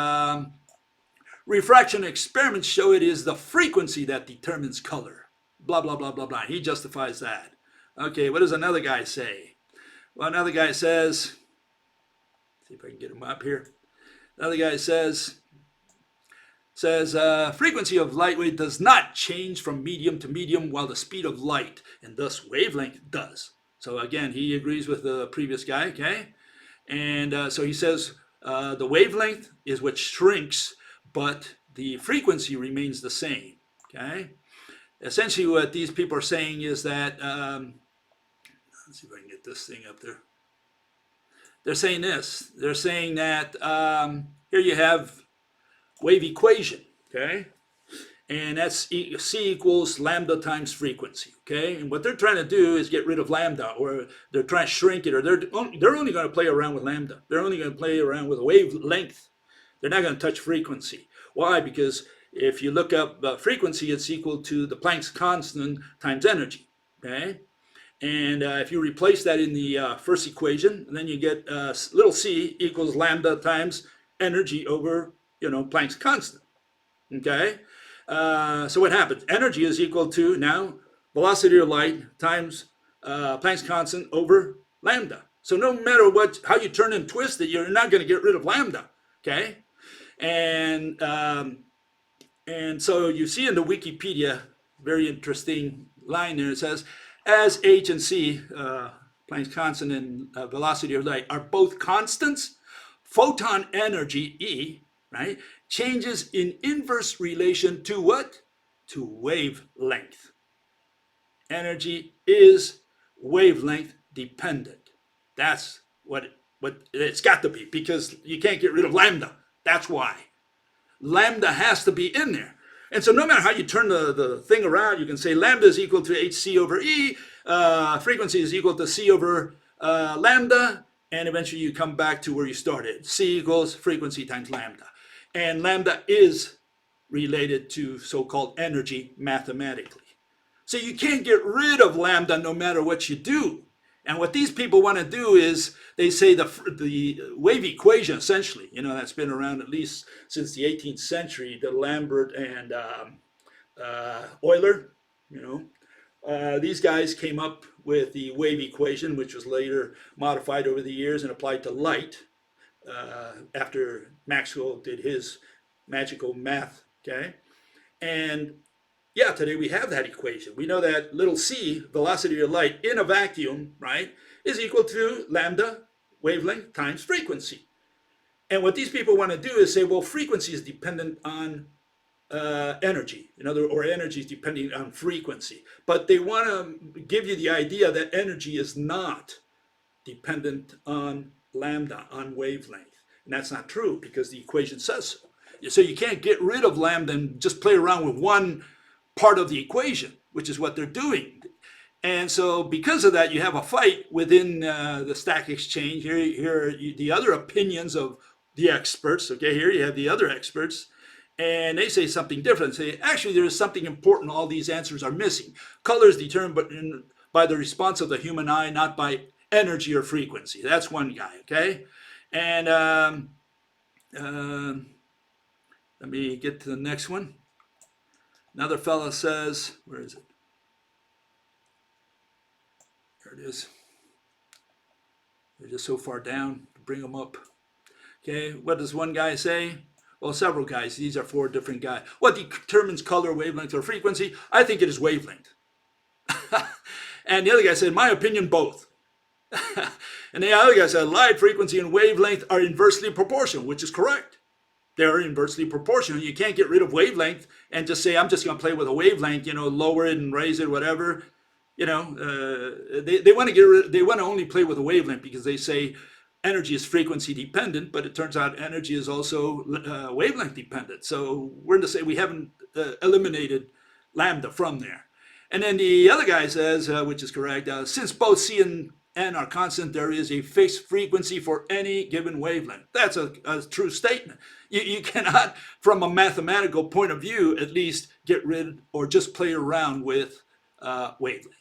refraction experiments show it is the frequency that determines color. Blah, blah, blah, blah, blah. He justifies that. Okay, what does another guy say? Well, another guy says, see if I can get him up here. Another guy says, frequency of light wave does not change from medium to medium while the speed of light, and thus wavelength, does. So again, he agrees with the previous guy, okay? And so he says the wavelength is what shrinks, but the frequency remains the same, okay? Essentially what these people are saying is that, let's see if I can get this thing up there. They're saying this. They're saying that here you have wave equation, okay? And that's C equals lambda times frequency, okay? And what they're trying to do is get rid of lambda, or they're trying to shrink it, or they're only going to play around with lambda. They're only going to play around with wavelength. They're not going to touch frequency. Why? Because if you look up frequency, it's equal to the Planck's constant times energy, okay? And if you replace that in the first equation, then you get little c equals lambda times energy over Planck's constant, okay? So what happens? Energy is equal to now velocity of light times Planck's constant over lambda. So no matter how you turn and twist it, you're not going to get rid of lambda, okay? And so you see in the Wikipedia, very interesting line there. It says, as h and c, Planck's constant and velocity of light, are both constants, photon energy, E, right, changes in inverse relation to what? To wavelength. Energy is wavelength dependent. That's what it's got to be, because you can't get rid of lambda. That's why. Lambda has to be in there. And so no matter how you turn the thing around, you can say lambda is equal to hc over E, frequency is equal to c over lambda, and eventually you come back to where you started. C equals frequency times lambda. And lambda is related to so-called energy mathematically. So you can't get rid of lambda no matter what you do. And what these people want to do is, they say the wave equation, essentially, that's been around at least since the 18th century, the Lambert and Euler, these guys came up with the wave equation, which was later modified over the years and applied to light after Maxwell did his magical math, okay? And yeah, today we have that equation. We know that little c, velocity of light in a vacuum, right, is equal to lambda wavelength times frequency. And what these people want to do is say, well, frequency is dependent on energy, or energy is dependent on frequency. But they want to give you the idea that energy is not dependent on lambda, on wavelength. And that's not true, because the equation says so. So you can't get rid of lambda and just play around with one part of the equation, which is what they're doing. And so because of that, you have a fight within the stack exchange. Here are the other opinions of the experts. Okay, here you have the other experts, and they say something different. Say, actually, there is something important all these answers are missing. Color is determined by the response of the human eye, not by energy or frequency. That's one guy, okay? And let me get to the next one. Another fellow says, where is it? There it is. They're just so far down to bring them up. Okay, what does one guy say? Well, several guys. These are 4 different guys. What determines color, wavelength, or frequency? I think it is wavelength. And the other guy said, in my opinion, both. And the other guy said, light, frequency, and wavelength are inversely proportional, which is correct. They're inversely proportional. You can't get rid of wavelength and just say, I'm just going to play with a wavelength, lower it and raise it, whatever. They want to get rid. They want to only play with a wavelength because they say energy is frequency dependent, but it turns out energy is also wavelength dependent. So we're going to say we haven't eliminated lambda from there. And then the other guy says, which is correct, since both C and N are constant, there is a fixed frequency for any given wavelength. That's a true statement. You cannot, from a mathematical point of view, at least get rid or just play around with wavelength.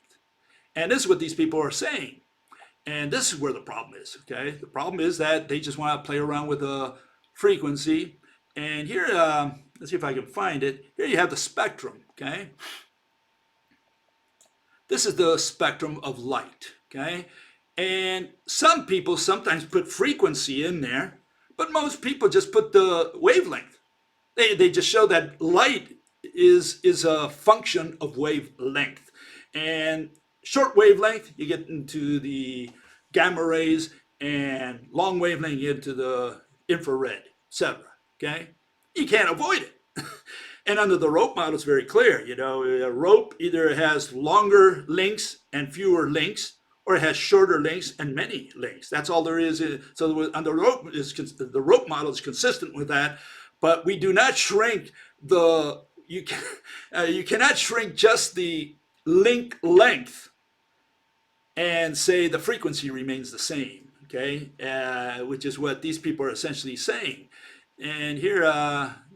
And this is what these people are saying. And this is where the problem is, okay? The problem is that they just want to play around with a frequency. And here, let's see if I can find it. Here you have the spectrum, okay? This is the spectrum of light, okay? And some people sometimes put frequency in there, but most people just put the wavelength. They just show that light is a function of wavelength. And short wavelength, you get into the gamma rays, and long wavelength, you get into the infrared, etc. Okay? You can't avoid it. And under the rope model, it's very clear. A rope either has longer links and fewer links, or it has shorter links and many links. That's all there is. So under the rope model is consistent with that, but we do not shrink you cannot shrink just the link length and say the frequency remains the same, okay? Which is what these people are essentially saying. And here,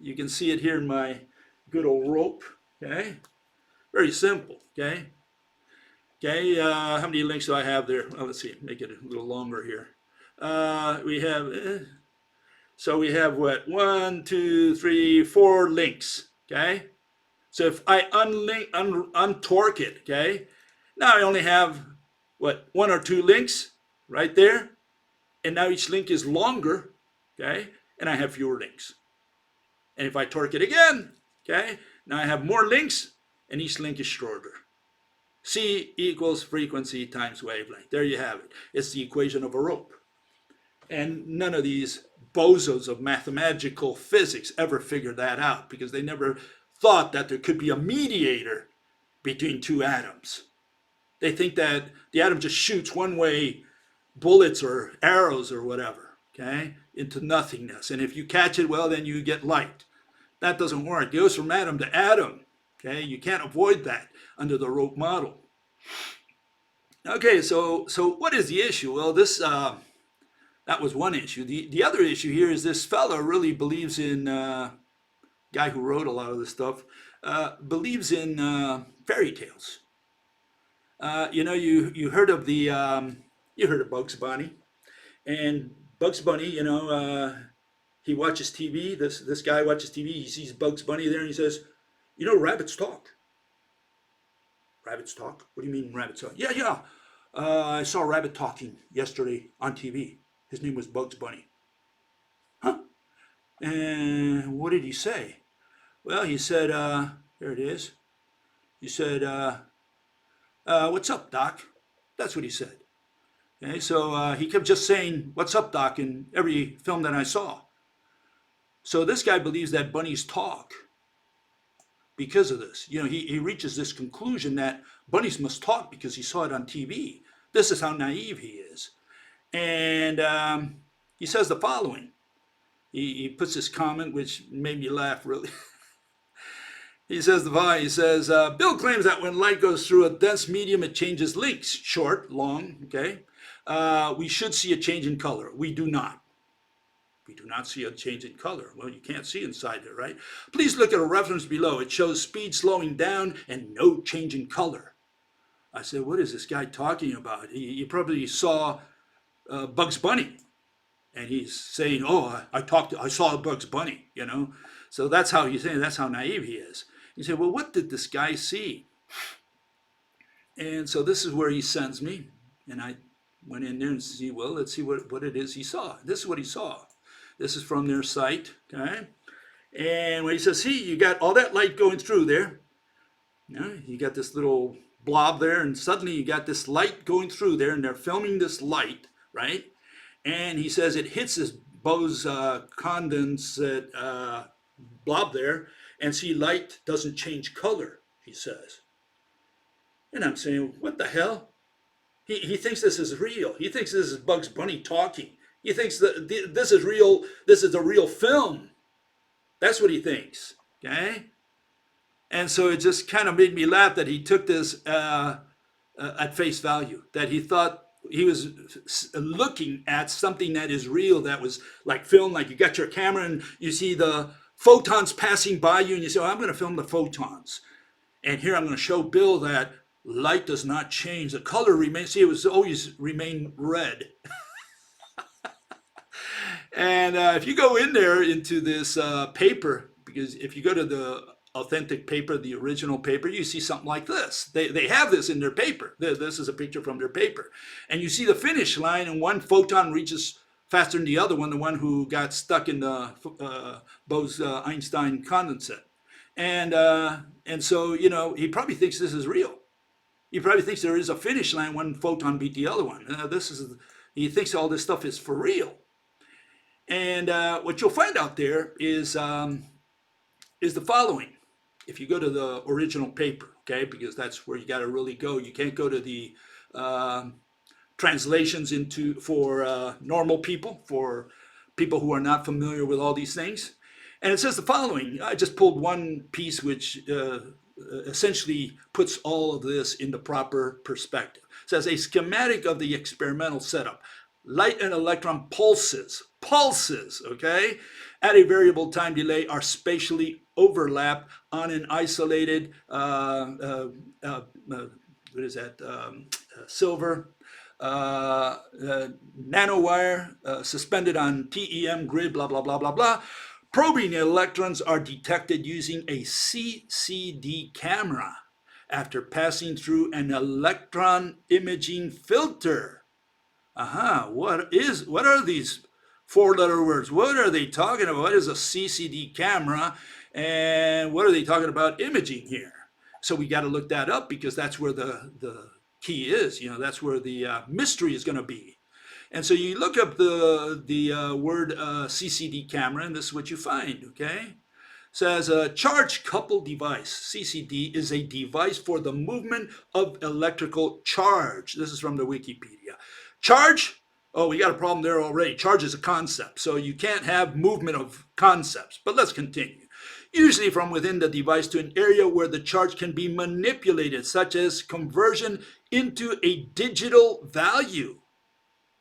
you can see it here in my good old rope, okay? Very simple, okay? Okay, how many links do I have there? Well, let's see, make it a little longer here. We have what? 1, 2, 3, 4 links, okay? So if I untorque it, okay? Now I only have, what, 1 or 2 links right there? And now each link is longer, okay? And I have fewer links. And if I torque it again, okay, now I have more links and each link is shorter. C equals frequency times wavelength. There you have it. It's the equation of a rope. And none of these bozos of mathematical physics ever figured that out because they never thought that there could be a mediator between 2 atoms. They think that the atom just shoots one-way bullets or arrows or whatever, okay, into nothingness. And if you catch it, well, then you get light. That doesn't work. It goes from atom to atom, okay? You can't avoid that under the rope model. Okay, so what is the issue? Well, that was one issue. The other issue here is this fellow really believes in, guy who wrote a lot of this stuff, believes in fairy tales. You heard of you heard of Bugs Bunny, and Bugs Bunny, he watches TV. This guy watches TV. He sees Bugs Bunny there, and he says, rabbits talk. Rabbits talk? What do you mean rabbits talk? Yeah. I saw a rabbit talking yesterday on TV. His name was Bugs Bunny. Huh? And what did he say? Well, he said, here it is. He said, what's up, Doc? That's what he said. Okay, so he kept just saying, what's up, Doc, in every film that I saw. So this guy believes that bunnies talk because of this. He reaches this conclusion that bunnies must talk because he saw it on TV. This is how naive he is. And he says the following. He puts this comment, which made me laugh, really. He says the following. He says, Bill claims that when light goes through a dense medium, it changes lengths, short, long, okay? We should see a change in color. We do not. We do not see a change in color. Well, you can't see inside there, right? Please look at a reference below. It shows speed slowing down and no change in color. I said, what is this guy talking about? He probably saw Bugs Bunny. And he's saying, "Oh, I saw Bugs Bunny," you know. So that's how he's saying. That's how naive he is. You say, "Well, what did this guy see?" And so this is where he sends me, and I went in there and see. Well, let's see what it is he saw. This is what he saw. This is from their site, okay. And when he says, "See, you got all that light going through there. You got this little blob there, and suddenly you got this light going through there, and they're filming this light, right?" And he says it hits this Bose condensate blob there, and see, light doesn't change color, he says. And I'm saying, what the hell? He thinks this is real. He thinks this is Bugs Bunny talking. He thinks that this is real. This is a real film. That's what he thinks, okay? And so it just kind of made me laugh that he took this at face value, that he thought he was looking at something that is real, that was like film, like you got your camera and you see the photons passing by you and you say, "Oh, I'm going to film the photons. And here I'm going to show Bill that light does not change. The color remains, see, it was always remain red." And if you go in there into this paper, because if you go to the authentic paper, the original paper, you see something like this. They have this in their paper. This is a picture from their paper. And you see the finish line, and one photon reaches faster than the one who got stuck in the Bose-Einstein condensate. And so, you know, he probably thinks this is real. He probably thinks there is a finish line, one photon beat the other one. He thinks all this stuff is for real. And what you'll find out there is the following. If you go to the original paper, okay, because that's where you got to really go. You can't go to the translations for normal people, for people who are not familiar with all these things. And it says the following. I just pulled one piece which essentially puts all of this into proper perspective. It says a schematic of the experimental setup. Light and electron pulses, okay, at a variable time delay are spatially overlapped on an isolated, silver nanowire suspended on TEM grid, blah, blah, blah, blah, blah. Probing electrons are detected using a CCD camera after passing through an electron imaging filter. What are these four-letter words? What are they talking about? What is a CCD camera? And what are they talking about imaging here? So we got to look that up, because that's where the key is. You know, that's where the mystery is going to be. And so you look up the word CCD camera, and this is what you find, okay? Says a charge coupled device. CCD is a device for the movement of electrical charge. This is from the Wikipedia. Charge, oh, we got a problem there already. Charge is a concept, so you can't have movement of concepts. But let's continue. Usually from within the device to an area where the charge can be manipulated, such as conversion into a digital value.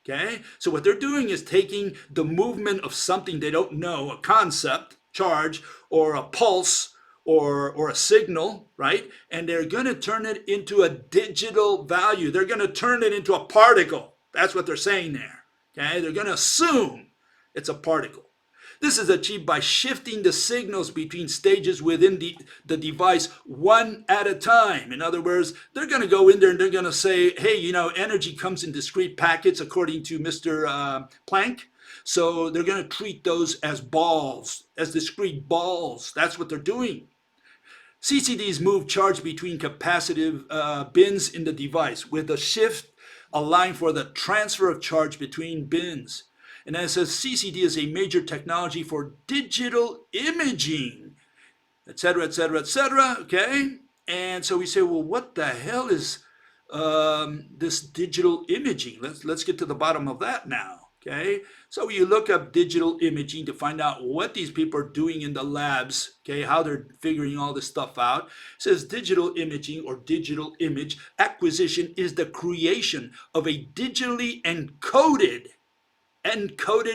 Okay, so what they're doing is taking the movement of something they don't know, a concept, charge, or a pulse, or a signal, right? And they're going to turn it into a digital value. They're going to turn it into a particle. That's what they're saying there. Okay, they're going to assume it's a particle. This is achieved by shifting the signals between stages within the device one at a time. In other words, they're going to go in there and they're going to say, hey, you know, energy comes in discrete packets according to Mr. Planck. So they're going to treat those as balls, as discrete balls. That's what they're doing. CCDs move charge between capacitive bins in the device with a shift allowing for the transfer of charge between bins. And then it says CCD is a major technology for digital imaging, etc., etc., etc., okay? And so we say, well, what the hell is this digital imaging? Let's get to the bottom of that now. Okay, so you look up digital imaging to find out what these people are doing in the labs, okay, how they're figuring all this stuff out. It says digital imaging or digital image acquisition is the creation of a digitally encoded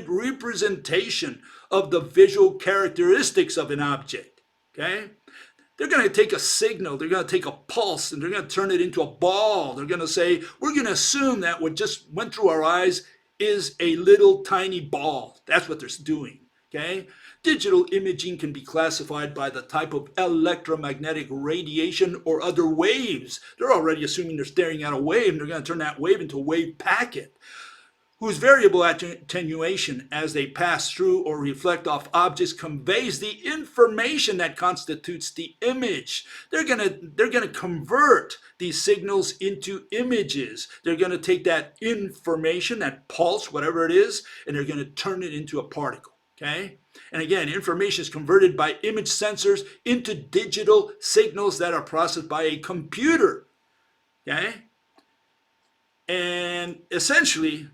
representation of the visual characteristics of an object. Okay, they're going to take a signal, they're going to take a pulse, and they're going to turn it into a ball. They're going to say, we're going to assume that what just went through our eyes is a little tiny ball. That's what they're doing. Okay? Digital imaging can be classified by the type of electromagnetic radiation or other waves. They're already assuming they're staring at a wave, and they're going to turn that wave into a wave packet whose variable attenuation as they pass through or reflect off objects conveys the information that constitutes the image. They're gonna convert these signals into images. They're gonna take that information, that pulse, whatever it is, and they're gonna turn it into a particle. Okay? And again, information is converted by image sensors into digital signals that are processed by a computer. Okay? And essentially,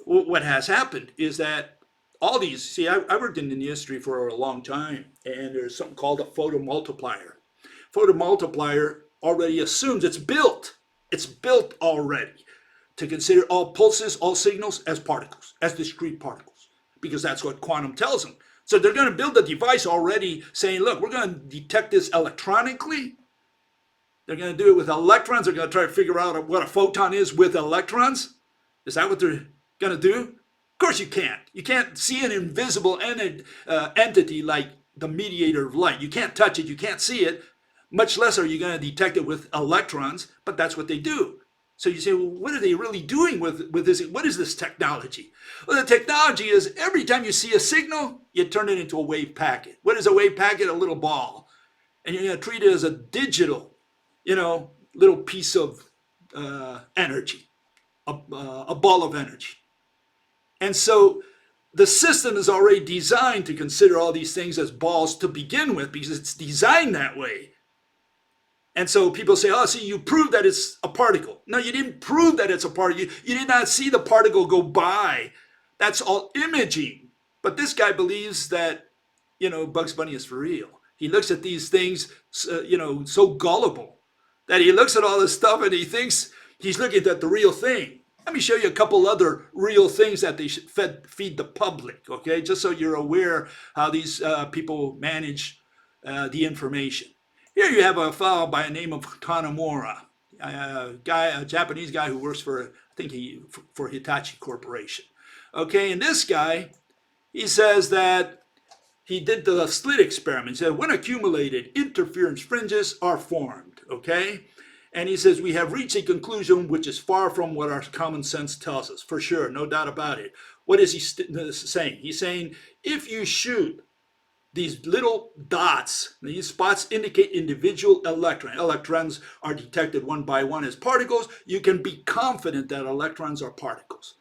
what has happened is that all these, see, I worked in the industry for a long time, and there's something called a photomultiplier. Photomultiplier already assumes it's built. It's built already to consider all pulses, all signals as particles, as discrete particles, because that's what quantum tells them. So they're going to build a device already saying, look, we're going to detect this electronically. They're going to do it with electrons. They're going to try to figure out what a photon is with electrons. Is that what they're going to do? Of course you can't. You can't see an invisible entity like the mediator of light. You can't touch it. You can't see it. Much less are you going to detect it with electrons, but that's what they do. So you say, well, what are they really doing with this? What is this technology? Well, the technology is every time you see a signal, you turn it into a wave packet. What is a wave packet? A little ball. And you're going to treat it as a digital, little piece of energy, a ball of energy. And so the system is already designed to consider all these things as balls to begin with because it's designed that way. And so people say, oh, see, you proved that it's a particle. No, you didn't prove that it's a particle. You did not see the particle go by. That's all imaging. But this guy believes that, Bugs Bunny is for real. He looks at these things, so gullible that he looks at all this stuff and he thinks he's looking at the real thing. Let me show you a couple other real things that they should feed the public, okay? Just so you're aware how these people manage the information. Here you have a fellow by the name of Tanamura, a Japanese guy who works for, for Hitachi Corporation. Okay, and this guy, he says that he did the slit experiment. He said, when accumulated, interference fringes are formed, okay? And he says, we have reached a conclusion which is far from what our common sense tells us, for sure, no doubt about it. What is he saying? He's saying, if you shoot these little dots, these spots indicate individual electrons. Electrons are detected one by one as particles. You can be confident that electrons are particles.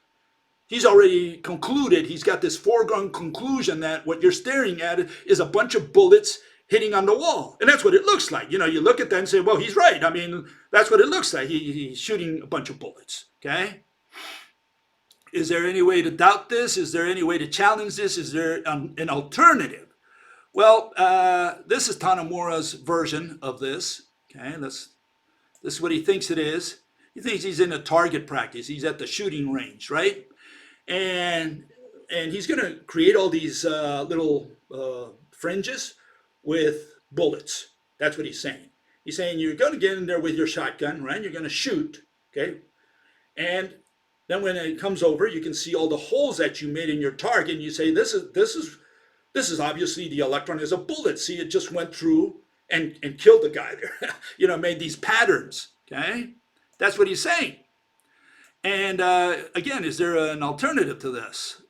He's already concluded, he's got this foregone conclusion that what you're staring at is a bunch of bullets hitting on the wall. And that's what it looks like. You look at that and say, well, he's right. I mean, that's what it looks like. He's shooting a bunch of bullets, okay? Is there any way to doubt this? Is there any way to challenge this? Is there an alternative? Well, this is Tanamura's version of this. Okay, this is what he thinks it is. He thinks he's in a target practice. He's at the shooting range, right? And he's going to create all these little fringes with bullets. That's what he's saying. He's saying you're going to get in there with your shotgun, right? You're going to shoot, okay? And then when it comes over, you can see all the holes that you made in your target, and you say, this is obviously the electron is a bullet. See, it just went through and killed the guy there. Made these patterns, okay? That's what he's saying. And again, is there an alternative to this?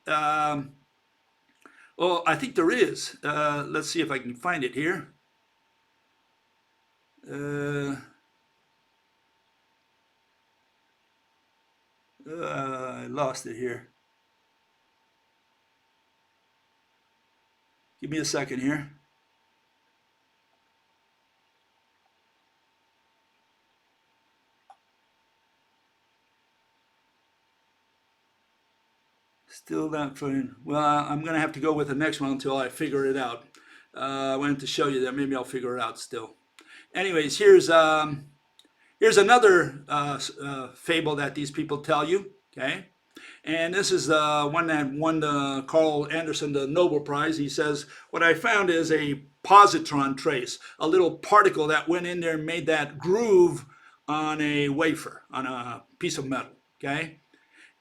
Well, I think there is. Let's see if I can find it here. I lost it here. Give me a second here. Still not fine. Well, I'm gonna have to go with the next one until I figure it out. I wanted to show you that. Maybe I'll figure it out still. Anyways, here's another fable that these people tell you. Okay, and this is the one that won the Carl Anderson the Nobel Prize. He says, what I found is a positron trace, a little particle that went in there and made that groove on a wafer, on a piece of metal. Okay,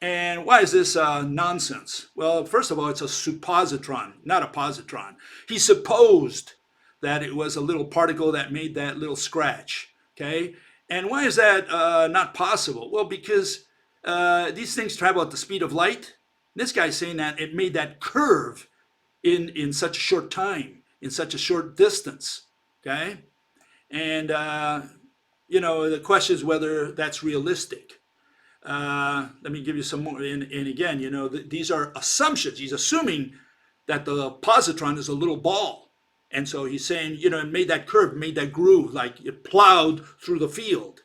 and why is this nonsense? Well, first of all, it's a suppositron, not a positron. He supposed that it was a little particle that made that little scratch. Okay, and why is that not possible? Well, because these things travel at the speed of light. This guy's saying that it made that curve in such a short time, in such a short distance. Okay, and the question is whether that's realistic. Let me give you some more. And again, these are assumptions. He's assuming that the positron is a little ball. And so he's saying, it made that curve, made that groove, like it plowed through the field.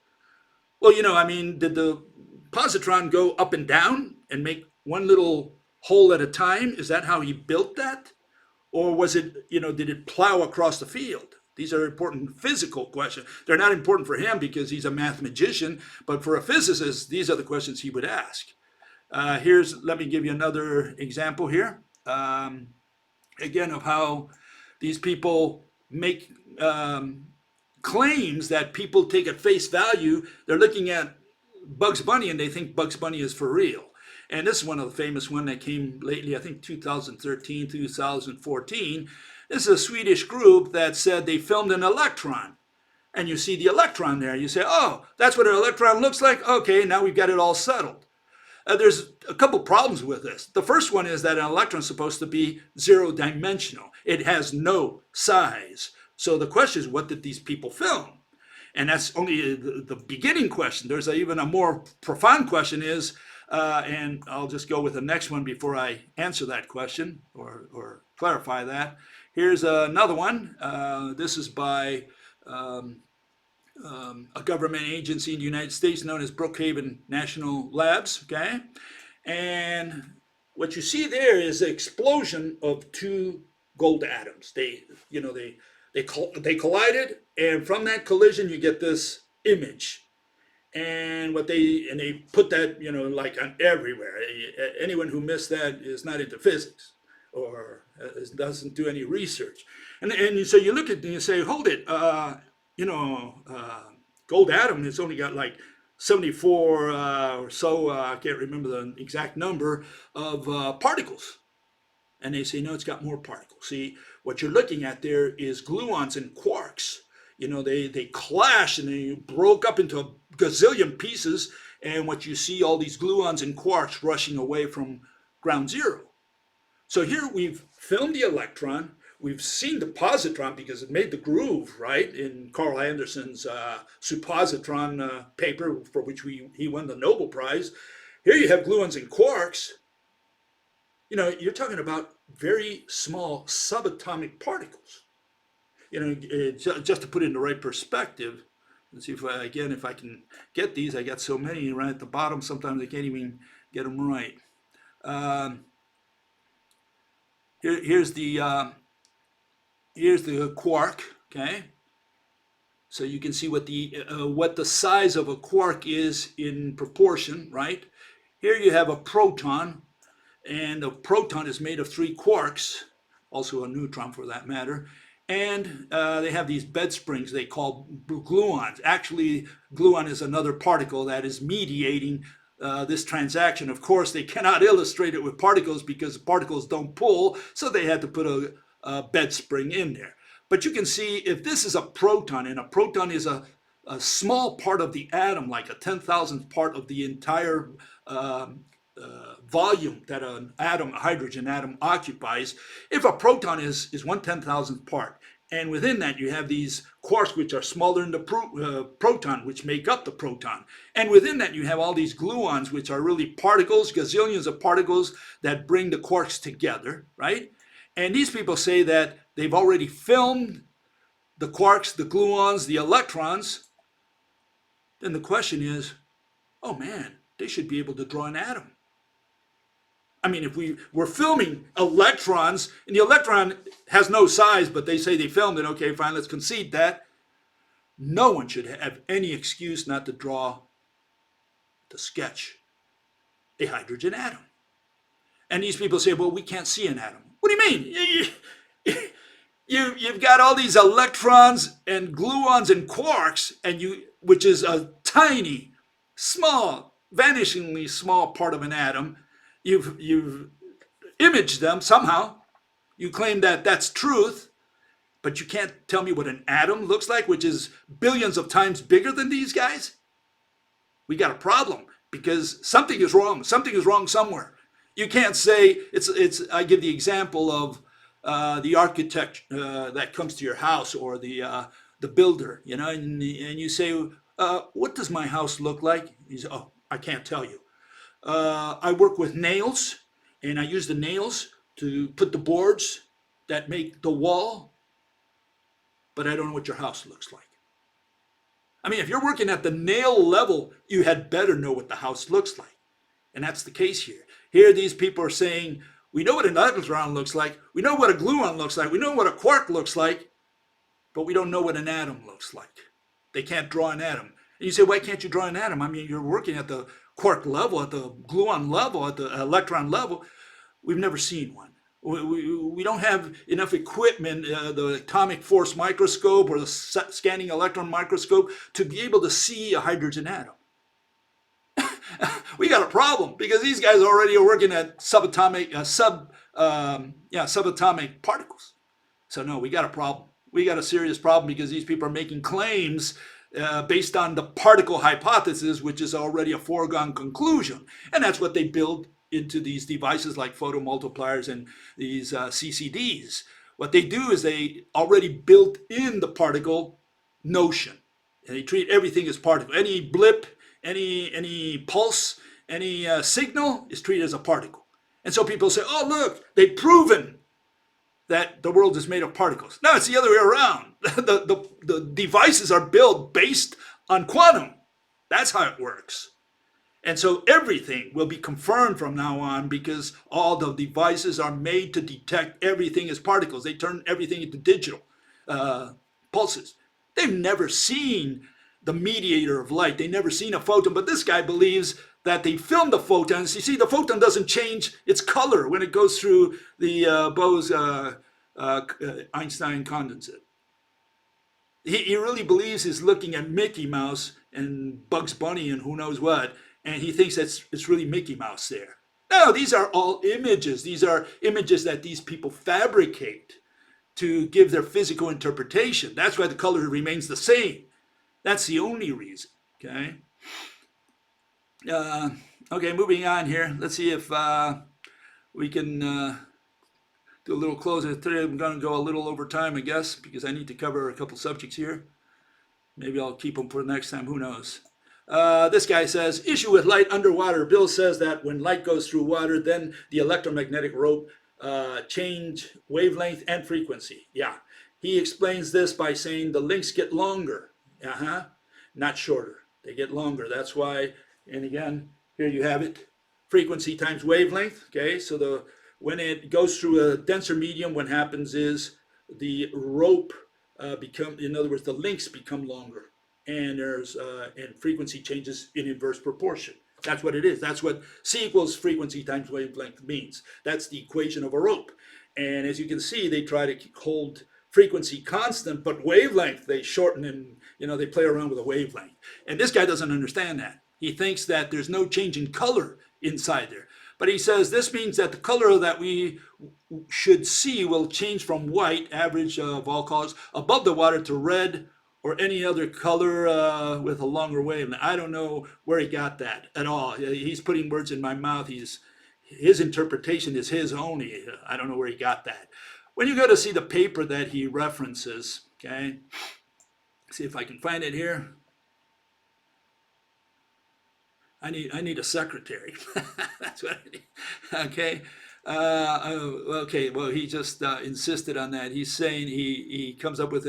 Well, did the positron go up and down and make one little hole at a time? Is that how he built that? Or was it, did it plow across the field? These are important physical questions. They're not important for him because he's a mathematician, but for a physicist, these are the questions he would ask. Let me give you another example here. Again, of how these people make claims that people take at face value. They're looking at Bugs Bunny and they think Bugs Bunny is for real. And this is one of the famous one that came lately, I think 2013, 2014. This is a Swedish group that said they filmed an electron. And you see the electron there. You say, oh, that's what an electron looks like? Okay, now we've got it all settled. There's a couple problems with this. The first one is that an electron is supposed to be zero-dimensional. It has no size. So the question is, what did these people film? And that's only the beginning question. There's even a more profound question is, and I'll just go with the next one before I answer that question or clarify that. Here's another one. This is by a government agency in the United States known as Brookhaven National Labs. Okay, and what you see there is the explosion of two gold atoms. They collided, and from that collision you get this image. And they put that like on everywhere. Anyone who missed that is not into physics or doesn't do any research. And so you look at it and you say, hold it, gold atom has only got like 74 or so, I can't remember the exact number of particles. And they say, no, it's got more particles. See, what you're looking at there is gluons and quarks. They clashed and they broke up into a gazillion pieces. And what you see, all these gluons and quarks rushing away from ground zero. So here we've filmed the electron. We've seen the positron because it made the groove, right, in Carl Anderson's suppositron paper for which he won the Nobel Prize. Here you have gluons and quarks. You're talking about very small subatomic particles. Just to put it in the right perspective, let's see if I can get these. I got so many right at the bottom, sometimes I can't even get them right. Here's the quark, okay? So you can see what the size of a quark is in proportion, right? Here you have a proton, and a proton is made of three quarks, also a neutron for that matter, and they have these bed springs they call gluons. Actually, gluon is another particle that is mediating this transaction. Of course, they cannot illustrate it with particles because particles don't pull, so they had to put a bed spring in there. But you can see if this is a proton, and a proton is a small part of the atom, like a 10,000th part of the entire volume that a hydrogen atom occupies. If a proton is 1/10,000th part, and within that you have these quarks which are smaller than the proton, which make up the proton, and within that you have all these gluons which are really particles, gazillions of particles that bring the quarks together, right? And these people say that they've already filmed the quarks, the gluons, the electrons. Then the question is, oh man, they should be able to draw an atom. I mean, if we're filming electrons, and the electron has no size, but they say they filmed it, okay, fine, let's concede that. No one should have any excuse not to draw, to sketch a hydrogen atom. And these people say, well, we can't see an atom. What do you mean? You've got all these electrons and gluons and quarks, which is a tiny, small, vanishingly small part of an atom. You've imaged them somehow. You claim that that's truth, but you can't tell me what an atom looks like, which is billions of times bigger than these guys. We got a problem because something is wrong. Something is wrong somewhere. You can't say it's. I give the example of the architect that comes to your house, or the builder, and you say, what does my house look like? He says, oh, I can't tell you. I work with nails, and I use the nails to put the boards that make the wall, but I don't know what your house looks like. I mean, if you're working at the nail level, you had better know what the house looks like. And that's the case here. Here, these people are saying, we know what an electron looks like, we know what a gluon looks like, we know what a quark looks like, but we don't know what an atom looks like. They can't draw an atom. And you say, why can't you draw an atom? I mean, you're working at the quark level, at the gluon level, at the electron level. We've never seen one. We don't have enough equipment, the atomic force microscope or the scanning electron microscope, to be able to see a hydrogen atom. We got a problem because these guys already are working at subatomic particles. So no, we got a problem. We got a serious problem because these people are making claims based on the particle hypothesis, which is already a foregone conclusion, and that's what they build into these devices like photomultipliers and these CCDs. What they do is they already built in the particle notion, and they treat everything as particle. Any blip, any pulse, any signal is treated as a particle. And so people say, oh, look, they've proven that the world is made of particles. No, it's the other way around. The devices are built based on quantum. That's how it works. And so everything will be confirmed from now on because all the devices are made to detect everything as particles. They turn everything into digital pulses. They've never seen the mediator of light. They've never seen a photon, but this guy believes that they filmed the photons. You see, the photon doesn't change its color when it goes through the Bose-Einstein condensate. He really believes he's looking at Mickey Mouse and Bugs Bunny and who knows what, and he thinks it's really Mickey Mouse there. No, these are all images. These are images that these people fabricate to give their physical interpretation. That's why the color remains the same. That's the only reason, okay? Okay, moving on here. Let's see if we can do a little closer. Today I'm going to go a little over time, I guess, because I need to cover a couple subjects here. Maybe I'll keep them for next time. Who knows? This guy says, issue with light underwater. Bill says that when light goes through water, then the electromagnetic rope change wavelength and frequency. Yeah. He explains this by saying the links get longer. Not shorter. They get longer. That's why, and again, here you have it. Frequency times wavelength. Okay, so when it goes through a denser medium, what happens is the rope in other words, the links become longer, and and frequency changes in inverse proportion. That's what it is. That's what C equals frequency times wavelength means. That's the equation of a rope. And as you can see, they try to hold frequency constant, but wavelength they shorten, and they play around with a wavelength. And this guy doesn't understand that. He thinks that there's no change in color inside there. But he says this means that the color that we should see will change from white, average of all colors, above the water, to red or any other color with a longer wavelength. I don't know where he got that at all. He's putting words in my mouth. His interpretation is his own. I don't know where he got that. When you go to see the paper that he references, okay, see if I can find it here. I need a secretary. That's what I need. Okay. Okay. Well, he just insisted on that. He's saying he comes up with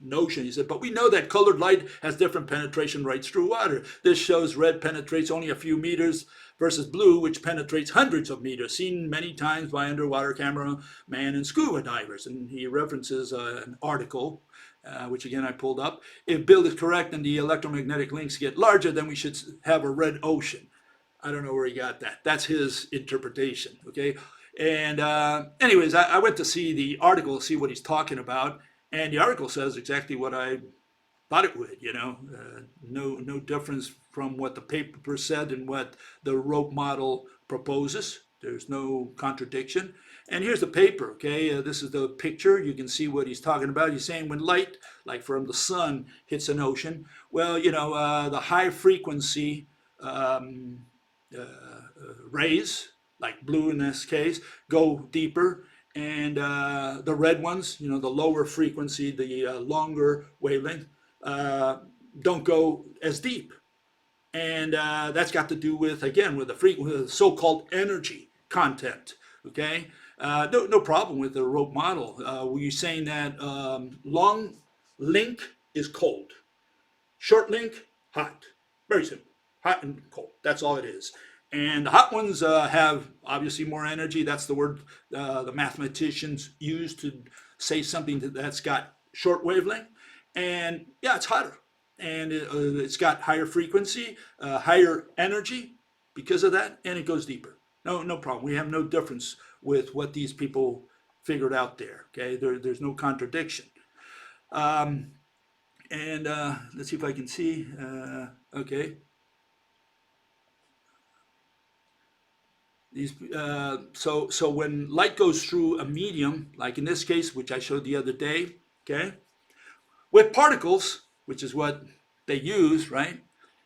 notion. He said, but we know that colored light has different penetration rates through water. This shows red penetrates only a few meters versus blue, which penetrates hundreds of meters, seen many times by underwater cameraman and scuba divers. And he references an article, which again I pulled up. If Bill is correct and the electromagnetic links get larger, then we should have a red ocean. I don't know where he got that. That's his interpretation, okay? And anyways, I went to see the article, see what he's talking about, and the article says exactly what I thought it would, no difference from what the paper said and what the rope model proposes. There's no contradiction. And here's the paper, okay? This is the picture. You can see what he's talking about. He's saying when light, like from the sun, hits an ocean, well, the high frequency rays, like blue in this case, go deeper, and the red ones, the lower frequency, the longer wavelength, don't go as deep. And that's got to do with, again, with the so-called energy content, okay? No problem with the rope model. Were you saying that long link is cold, short link, hot? Very simple. Hot and cold. That's all it is. And the hot ones have obviously more energy. That's the word the mathematicians use to say something that's got short wavelength. And yeah, it's hotter. And it's got higher frequency, higher energy because of that, and it goes deeper. No problem. We have no difference with what these people figured out there. Okay, there's no contradiction. And let's see if I can see. Okay. These, so when light goes through a medium, like in this case, which I showed the other day, okay, with particles, which is what they use, right?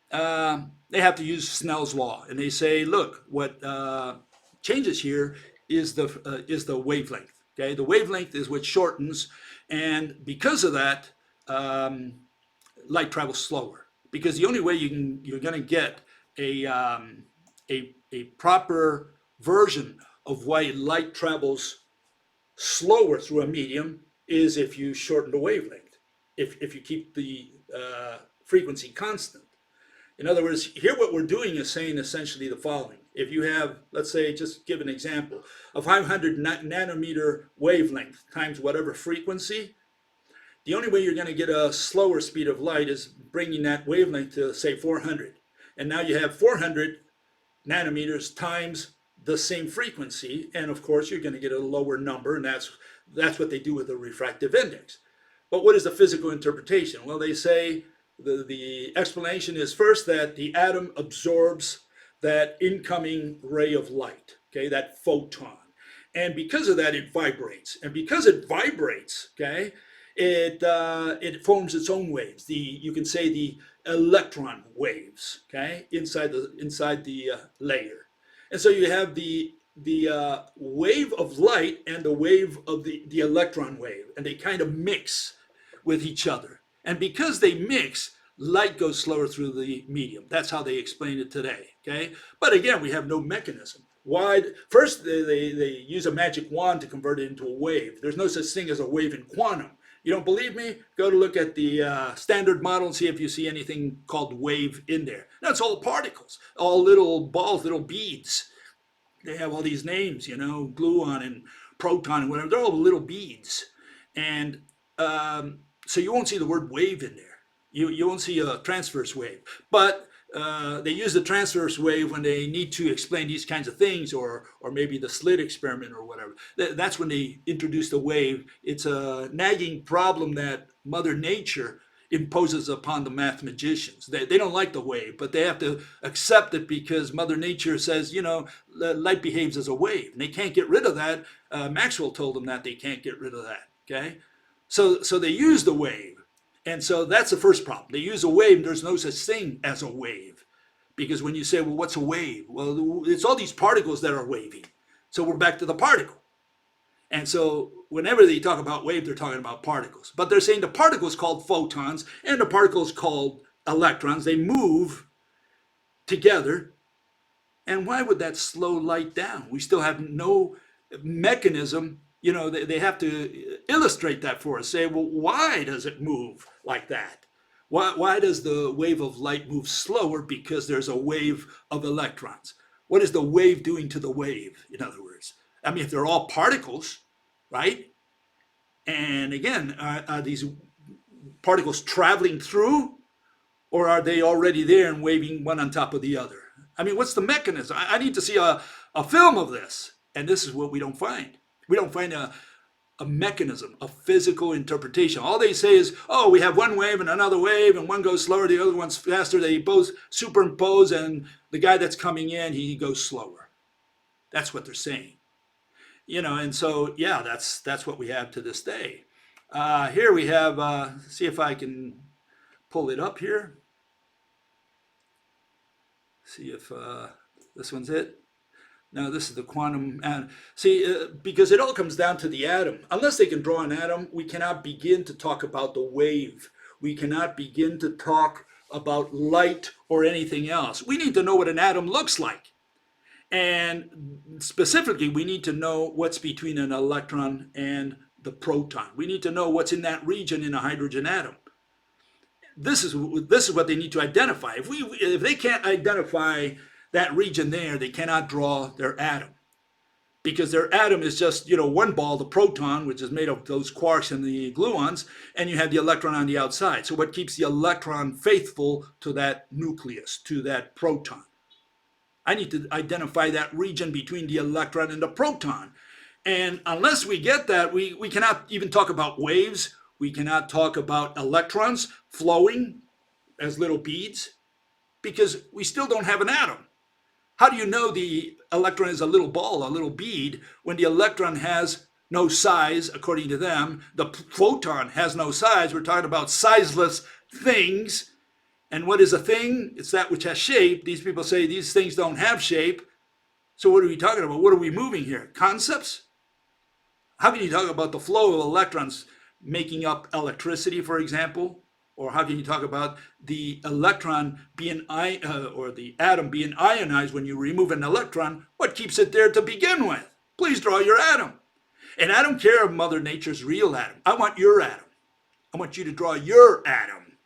They have to use Snell's law, and they say, look, what changes here is the wavelength. Okay, the wavelength is what shortens, and because of that, light travels slower. Because the only way you're going to get a proper version of why light travels slower through a medium is if you shorten the wavelength, if you keep the frequency constant. In other words, here what we're doing is saying essentially the following. If you have, let's say, just give an example, a 500 nanometer wavelength times whatever frequency, the only way you're going to get a slower speed of light is bringing that wavelength to, say, 400. And now you have 400 nanometers times the same frequency, and of course you're going to get a lower number, and that's what they do with the refractive index. But what is the physical interpretation? Well, they say the explanation is first that the atom absorbs that incoming ray of light, okay, that photon, and because of that it vibrates, and because it vibrates, okay, it forms its own waves. You can say the electron waves, okay, inside the layer. And so you have the wave of light and the wave of the electron wave, and they kind of mix with each other. And because they mix, light goes slower through the medium. That's how they explain it today, okay? But again, we have no mechanism. Why? First, they use a magic wand to convert it into a wave. There's no such thing as a wave in quantum. You don't believe me? Go to look at the standard model and see if you see anything called wave in there. That's all particles, all little balls, little beads. They have all these names, gluon and proton and whatever. They're all little beads. And so you won't see the word wave in there. You won't see a transverse wave. But they use the transverse wave when they need to explain these kinds of things, or maybe the slit experiment or whatever. That's when they introduce the wave. It's a nagging problem that Mother Nature imposes upon the mathematicians. They don't like the wave, but they have to accept it because Mother Nature says, light behaves as a wave. And they can't get rid of that. Maxwell told them that they can't get rid of that, okay? So they use the wave. And so that's the first problem. They use a wave, and there's no such thing as a wave. Because when you say, well, what's a wave? Well, it's all these particles that are waving. So we're back to the particle. And so whenever they talk about wave, they're talking about particles. But they're saying the particles called photons and the particles called electrons, they move together. And why would that slow light down? We still have no mechanism They have to illustrate that for us. Say, well, why does it move like that? Why does the wave of light move slower? Because there's a wave of electrons. What is the wave doing to the wave, in other words? I mean, if they're all particles, right? And again, are these particles traveling through, or are they already there and waving one on top of the other? I mean, what's the mechanism? I need to see a film of this. And this is what we don't find. We don't find a mechanism, a physical interpretation. All they say is, oh, we have one wave and another wave, and one goes slower, the other one's faster. They both superimpose, and the guy that's coming in, he goes slower. That's what they're saying. And so, yeah, that's what we have to this day. Here we have, see if I can pull it up here. See if this one's it. No, this is the quantum. See, because it all comes down to the atom. Unless they can draw an atom, we cannot begin to talk about the wave. We cannot begin to talk about light or anything else. We need to know what an atom looks like. And specifically, we need to know what's between an electron and the proton. We need to know what's in that region in a hydrogen atom. This is what they need to identify. If they can't identify that region there, they cannot draw their atom, because their atom is just one ball, the proton, which is made of those quarks and the gluons, and you have the electron on the outside. So what keeps the electron faithful to that nucleus, to that proton? I need to identify that region between the electron and the proton. And unless we get that, we cannot even talk about waves. We cannot talk about electrons flowing as little beads, because we still don't have an atom. How do you know the electron is a little ball, a little bead, when the electron has no size, according to them? The photon has no size. We're talking about sizeless things. And what is a thing? It's that which has shape. These people say these things don't have shape. So what are we talking about? What are we moving here? Concepts? How can you talk about the flow of electrons making up electricity, for example? Or how can you talk about the electron being, or the atom being ionized when you remove an electron? What keeps it there to begin with? Please draw your atom. And I don't care if Mother Nature's real atom. I want your atom. I want you to draw your atom.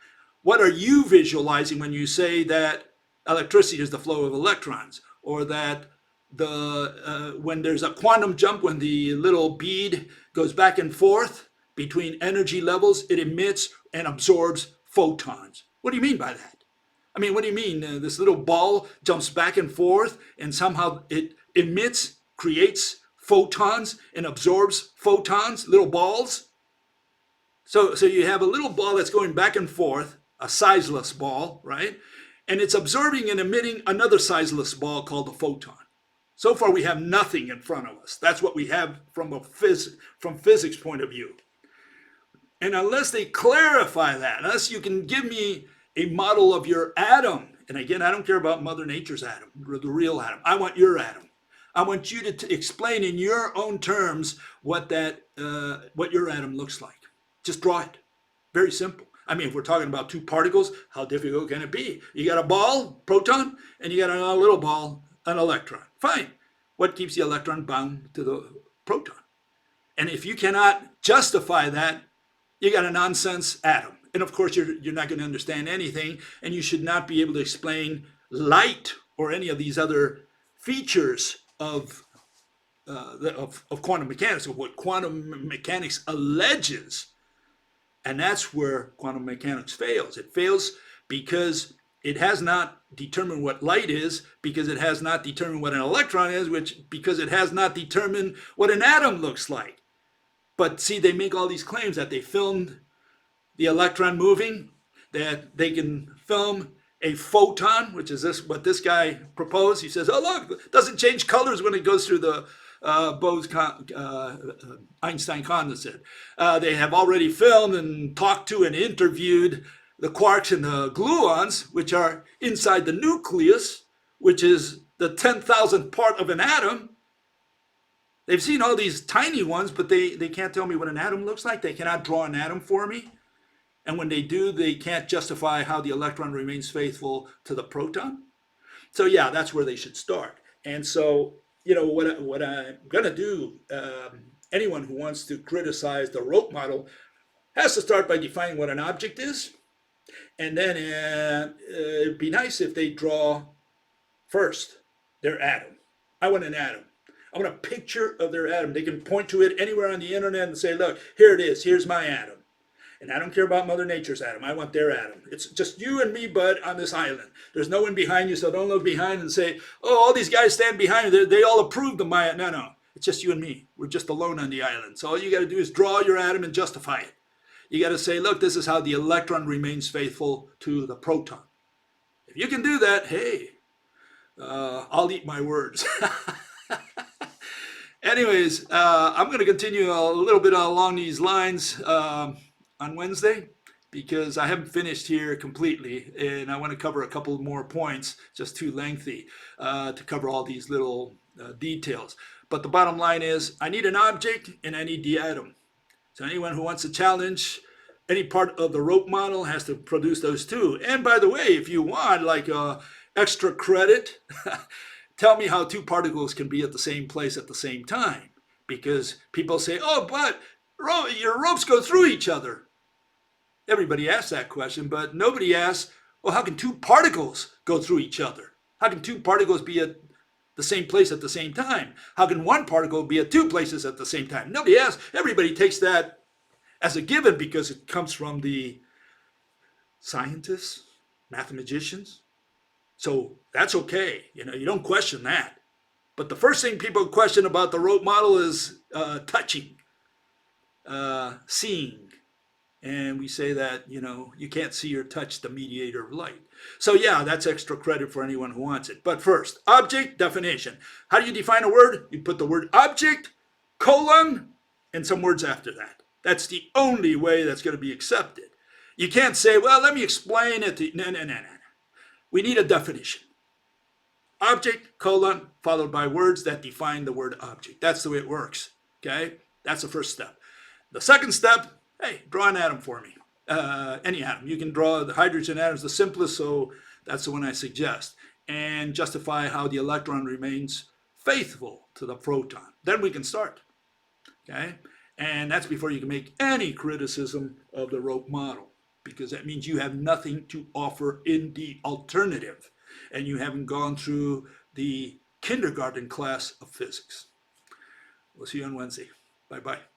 What are you visualizing when you say that electricity is the flow of electrons? Or that when there's a quantum jump, when the little bead goes back and forth between energy levels, it emits and absorbs photons. What do you mean by that? I mean, what do you mean? This little ball jumps back and forth and somehow it emits, creates photons and absorbs photons, little balls? So you have a little ball that's going back and forth, a sizeless ball, right? And it's absorbing and emitting another sizeless ball called a photon. So far, we have nothing in front of us. That's what we have from physics point of view. And unless they clarify that, unless you can give me a model of your atom, and again, I don't care about Mother Nature's atom, the real atom. I want your atom. I want you to explain in your own terms what your atom looks like. Just draw it. Very simple. I mean, if we're talking about two particles, how difficult can it be? You got a ball, proton, and you got a little ball, an electron. Fine. What keeps the electron bound to the proton? And if you cannot justify that, you got a nonsense atom. And of course, you're not going to understand anything, and you should not be able to explain light or any of these other features of quantum mechanics, of what quantum mechanics alleges. And that's where quantum mechanics fails. It fails because it has not determined what light is, because it has not determined what an electron is, because it has not determined what an atom looks like. But see, they make all these claims that they filmed the electron moving, that they can film a photon, which is what this guy proposed. He says, oh, look, it doesn't change colors when it goes through the Bose-Einstein condensate. They have already filmed and talked to and interviewed the quarks and the gluons, which are inside the nucleus, which is the 10,000th part of an atom. They've seen all these tiny ones, but they can't tell me what an atom looks like. They cannot draw an atom for me. And when they do, they can't justify how the electron remains faithful to the proton. So yeah, that's where they should start. And so, what I'm going to do anyone who wants to criticize the rope model has to start by defining what an object is, and then it'd be nice if they draw first their atom. I want an atom. I want a picture of their atom. They can point to it anywhere on the internet and say, look, here it is. Here's my atom. And I don't care about Mother Nature's atom. I want their atom. It's just you and me, bud, on this island. There's no one behind you, so don't look behind and say, oh, all these guys stand behind you. They all approved of my atom. No, no. It's just you and me. We're just alone on the island. So all you got to do is draw your atom and justify it. You got to say, look, this is how the electron remains faithful to the proton. If you can do that, hey, I'll eat my words. Anyways, I'm going to continue a little bit along these lines on Wednesday, because I haven't finished here completely, and I want to cover a couple more points, just too lengthy to cover all these little details. But the bottom line is, I need an object and I need the atom. So anyone who wants to challenge any part of the rope model has to produce those two. And by the way, if you want like extra credit, tell me how two particles can be at the same place at the same time. Because people say, oh, but your ropes go through each other. Everybody asks that question, but nobody asks, well, how can two particles go through each other? How can two particles be at the same place at the same time? How can one particle be at two places at the same time? Nobody asks. Everybody takes that as a given because it comes from the scientists, mathematicians. So that's okay. You know, you don't question that. But the first thing people question about the rope model is touching, seeing. And we say that, you know, you can't see or touch the mediator of light. So yeah, that's extra credit for anyone who wants it. But first, object definition. How do you define a word? You put the word object, colon, and some words after that. That's the only way that's going to be accepted. You can't say, well, let me explain it. No. We need a definition. Object, colon, followed by words that define the word object. That's the way it works. Okay? That's the first step. The second step, hey, draw an atom for me. Any atom. You can draw the hydrogen atom is the simplest, so that's the one I suggest. And justify how the electron remains faithful to the proton. Then we can start. Okay? And that's before you can make any criticism of the rope model, because that means you have nothing to offer in the alternative, and you haven't gone through the kindergarten class of physics. We'll see you on Wednesday. Bye-bye.